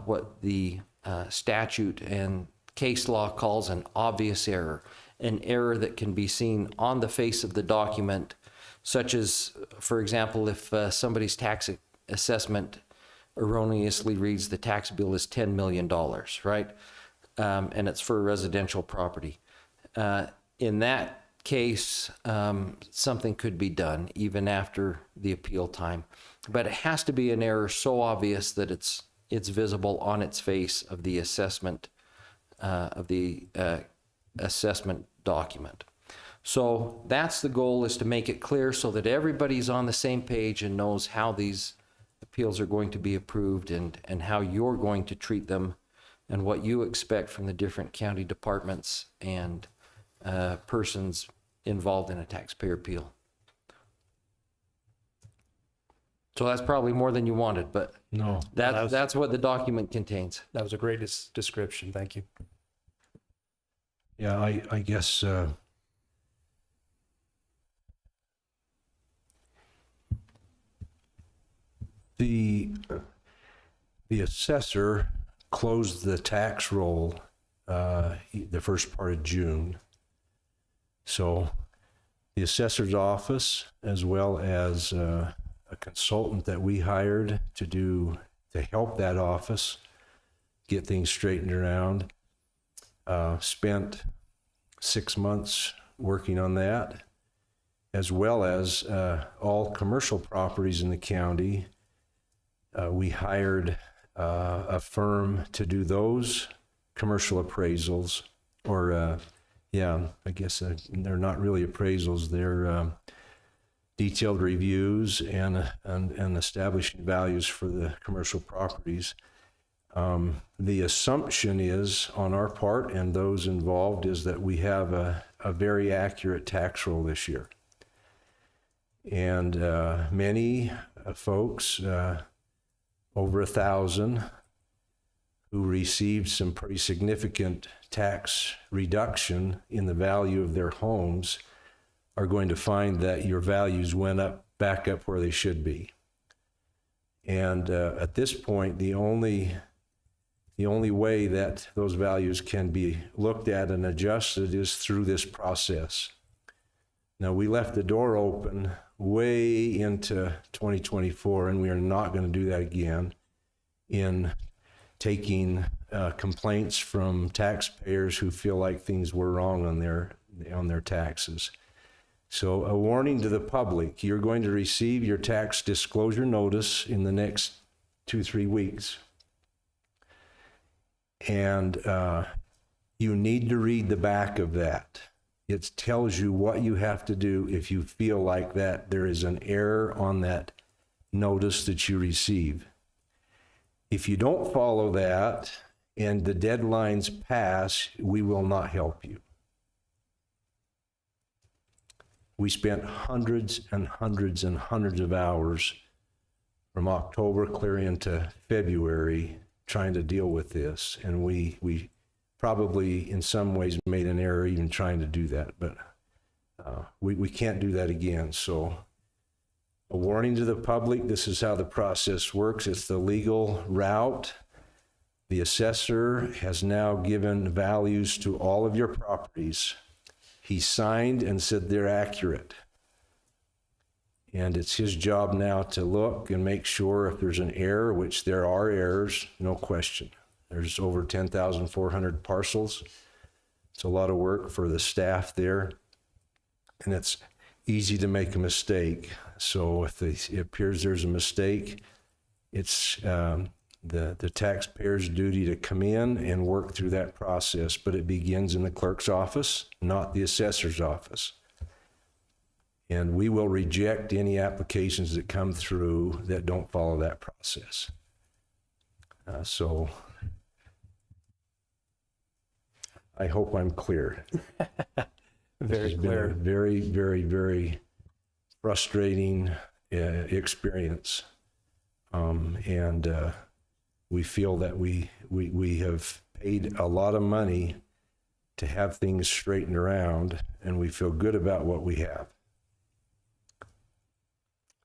O: what the statute and case law calls an obvious error, an error that can be seen on the face of the document, such as, for example, if somebody's tax assessment erroneously reads the tax bill as $10 million, right? And it's for a residential property. In that case, something could be done even after the appeal time, but it has to be an error so obvious that it's visible on its face of the assessment document. So that's the goal, is to make it clear so that everybody's on the same page and knows how these appeals are going to be approved and how you're going to treat them and what you expect from the different county departments and persons involved in a taxpayer appeal. So that's probably more than you wanted, but
C: No.
O: that's what the document contains.
B: That was a great description. Thank you.
C: Yeah, I guess the assessor closed the tax roll the first part of June. So the assessor's office, as well as a consultant that we hired to help that office get things straightened around, spent 6 months working on that, as well as all commercial properties in the county. We hired a firm to do those commercial appraisals, or I guess they're not really appraisals, they're detailed reviews and establishing values for the commercial properties. The assumption is on our part and those involved is that we have a very accurate tax roll this year. And many folks, over 1,000, who received some pretty significant tax reduction in the value of their homes, are going to find that your values went back up where they should be. And at this point, the only way that those values can be looked at and adjusted is through this process. Now, we left the door open way into 2024, and we are not going to do that again in taking complaints from taxpayers who feel like things were wrong on their taxes. So a warning to the public: you're going to receive your tax disclosure notice in the next 2-3 weeks. And you need to read the back of that. It tells you what you have to do if you feel like that there is an error on that notice that you receive. If you don't follow that and the deadlines pass, we will not help you. We spent hundreds and hundreds and hundreds of hours from October clear into February trying to deal with this, and we probably in some ways made an error even trying to do that, but we can't do that again. So a warning to the public: this is how the process works. It's the legal route. The assessor has now given values to all of your properties. He signed and said they're accurate. And it's his job now to look and make sure if there's an error, which there are errors, no question. There's over 10,400 parcels. It's a lot of work for the staff there. And it's easy to make a mistake. So if it appears there's a mistake, it's the taxpayer's duty to come in and work through that process. But it begins in the clerk's office, not the assessor's office. And we will reject any applications that come through that don't follow that process. So I hope I'm clear.
B: Very clear.
C: Been a very, very, very frustrating experience. And we feel that we have paid a lot of money to have things straightened around, and we feel good about what we have.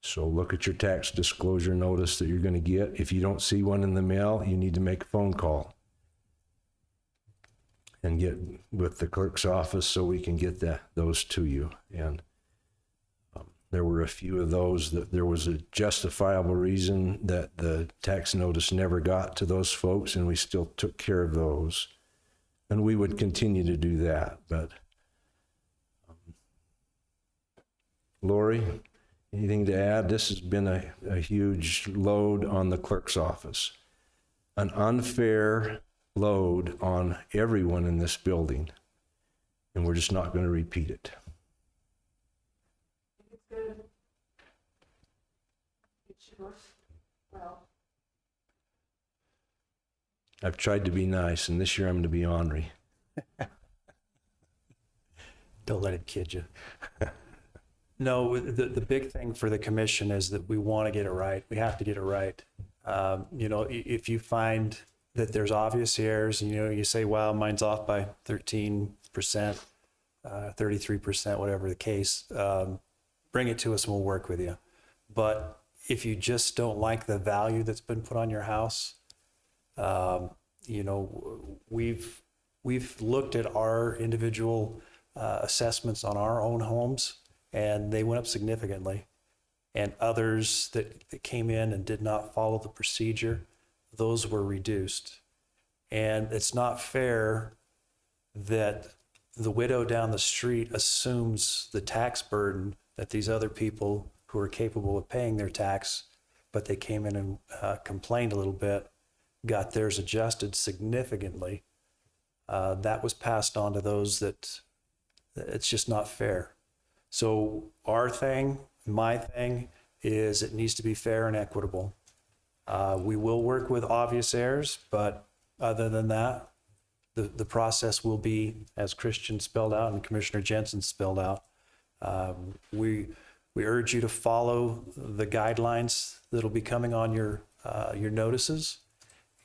C: So look at your tax disclosure notice that you're going to get. If you don't see one in the mail, you need to make a phone call and get with the clerk's office so we can get those to you. And There were a few of those that there was a justifiable reason that the tax notice never got to those folks, and we still took care of those. And we would continue to do that. But Lori, anything to add? This has been a huge load on the clerk's office. An unfair load on everyone in this building. And we're just not going to repeat it.
M: It's good. It should work well.
C: I've tried to be nice, and this year I'm going to be ornery.
B: Don't let it kid you. No, the big thing for the commission is that we want to get it right. We have to get it right. You know, if you find that there's obvious errors, and, you know, you say, wow, mine's off by 13%, 33%, whatever the case, bring it to us and we'll work with you. But if you just don't like the value that's been put on your house, you know, we've looked at our individual assessments on our own homes, and they went up significantly. And others that came in and did not follow the procedure, those were reduced. And it's not fair that the widow down the street assumes the tax burden that these other people who are capable of paying their tax, but they came in and complained a little bit, got theirs adjusted significantly. That was passed on to those that it's just not fair. So our thing, my thing, is it needs to be fair and equitable. We will work with obvious errors, but other than that, the process will be, as Christian spelled out and Commissioner Jensen spelled out. We urge you to follow the guidelines that'll be coming on your notices.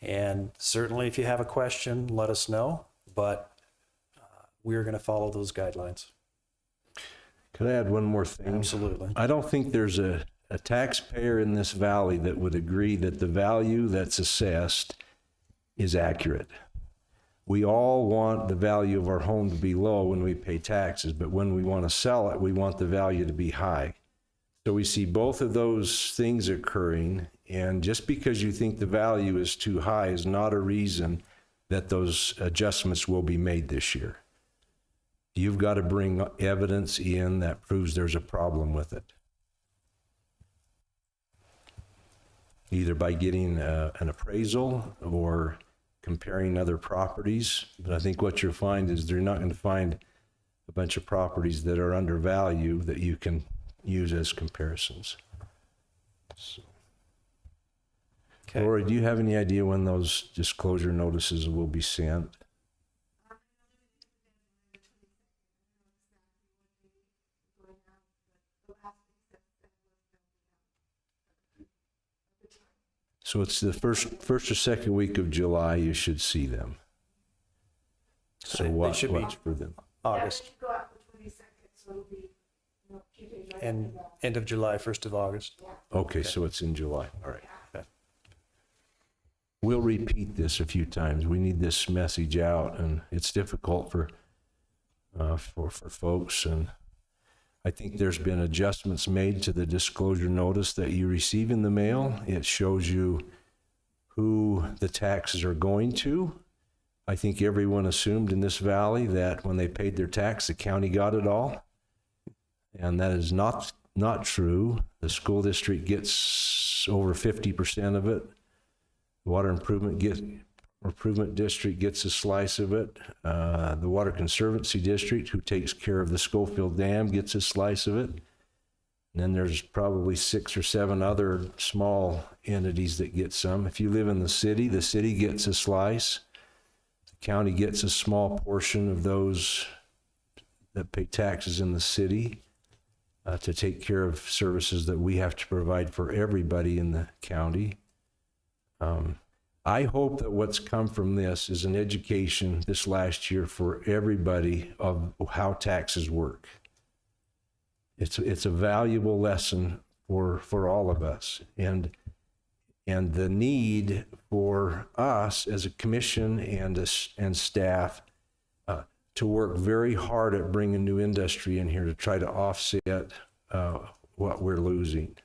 B: And certainly if you have a question, let us know, but we are going to follow those guidelines.
C: Could I add one more thing?
B: Absolutely.
C: I don't think there's a taxpayer in this valley that would agree that the value that's assessed is accurate. We all want the value of our home to be low when we pay taxes, but when we want to sell it, we want the value to be high. So we see both of those things occurring, and just because you think the value is too high is not a reason that those adjustments will be made this year. You've got to bring evidence in that proves there's a problem with it. Either by getting an appraisal or comparing other properties. But I think what you'll find is they're not going to find a bunch of properties that are undervalued that you can use as comparisons. So.
B: Okay.
C: Lori, do you have any idea when those disclosure notices will be sent? So it's the first or second week of July you should see them. So what
B: should be
C: for them?
B: August. And end of July, 1st of August.
C: Okay, so it's in July. All right. Okay. We'll repeat this a few times. We need this message out, and it's difficult for folks. And I think there's been adjustments made to the disclosure notice that you receive in the mail. It shows you who the taxes are going to. I think everyone assumed in this valley that when they paid their tax, the county got it all. And that is not true. The school district gets over 50% of it. The Water Improvement District gets a slice of it. The Water Conservancy District, who takes care of the Schofield Dam, gets a slice of it. And then there's probably 6 or 7 other small entities that get some. If you live in the city gets a slice. The county gets a small portion of those that pay taxes in the city to take care of services that we have to provide for everybody in the county. I hope that what's come from this is an education this last year for everybody of how taxes work. It's a valuable lesson for all of us, and the need for us as a commission and staff to work very hard at bringing new industry in here to try to offset what we're losing.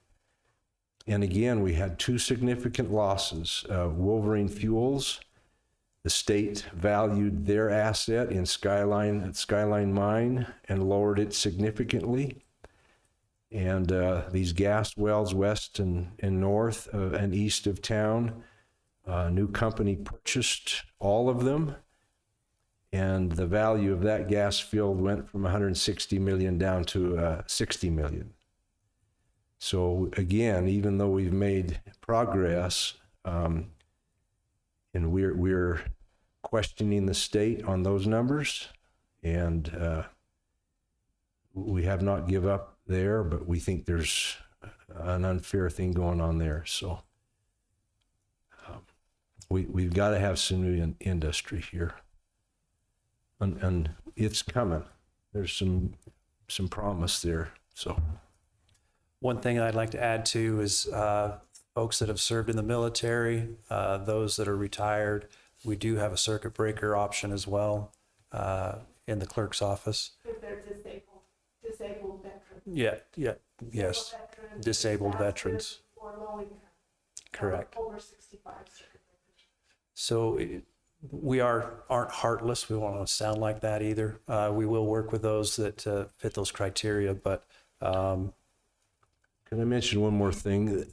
C: And again, we had two significant losses. Wolverine Fuels, the state valued their asset in Skyline Mine and lowered it significantly. And these gas wells west and north and east of town, a new company purchased all of them. And the value of that gas field went from 160 million down to 60 million. So again, even though we've made progress, and we're questioning the state on those numbers, and we have not give up there, but we think there's an unfair thing going on there. So we've got to have some new industry here, and it's coming. There's some promise there. So.
B: One thing I'd like to add to is folks that have served in the military, those that are retired, we do have a circuit breaker option as well in the clerk's office.
P: If they're disabled veterans.
B: Yes. Disabled veterans.
P: Or low income.
B: Correct.
P: Over 65 circuit breakers.
B: So we aren't heartless. We won't sound like that either. We will work with those that fit those criteria, but
C: can I mention one more thing?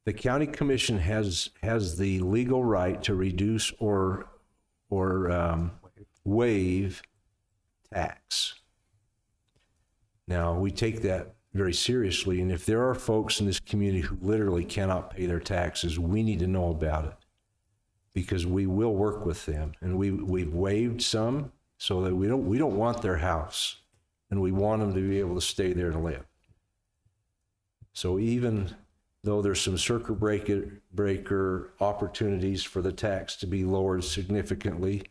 C: The county commission has the legal right to reduce or waive tax. Now, we take that very seriously, and if there are folks in this community who literally cannot pay their taxes, we need to know about it, because we will work with them, and we've waived some so that we don't want their house, and we want them to be able to stay there and live. So even though there's some circuit breaker opportunities for the tax to be lowered significantly,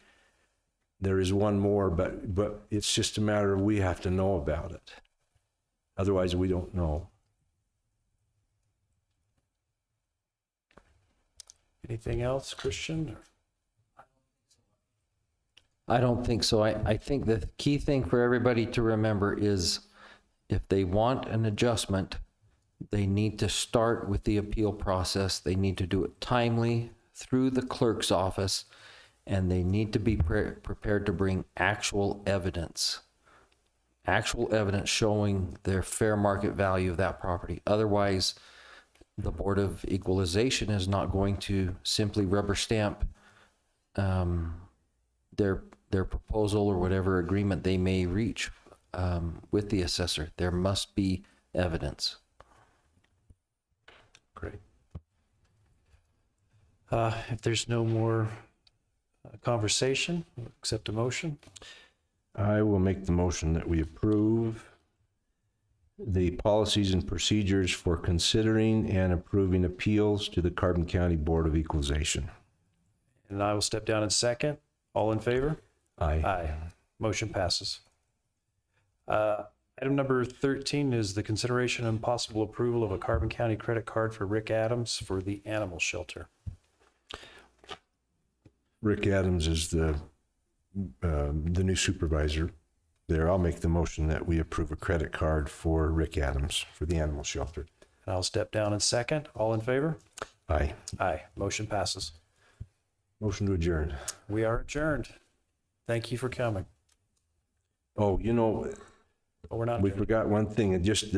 C: there is one more, but it's just a matter of we have to know about it. Otherwise, we don't know.
B: anything else, Christian?
O: I don't think so. I think the key thing for everybody to remember is if they want an adjustment, they need to start with the appeal process. They need to do it timely through the clerk's office, and they need to be prepared to bring actual evidence showing their fair market value of that property. Otherwise, the Board of Equalization is not going to simply rubber stamp their proposal or whatever agreement they may reach with the assessor. There must be evidence.
B: Great. If there's no more conversation, we'll accept a motion.
C: I will make the motion that we approve the policies and procedures for considering and approving appeals to the Carbon County Board of Equalization.
B: And I will step down in second. All in favor?
C: Aye.
B: Aye. Motion passes. Item number 13 is the consideration and possible approval of a Carbon County credit card for Rick Adams for the animal shelter.
C: Rick Adams is the new supervisor there. I'll make the motion that we approve a credit card for Rick Adams for the animal shelter.
B: And I'll step down in second. All in favor?
C: Aye.
B: Aye. Motion passes.
C: Motion to adjourn.
B: We are adjourned. Thank you for coming.
C: Oh, you know,
B: But we're not
C: we
B: adjourned.
C: forgot one thing. Just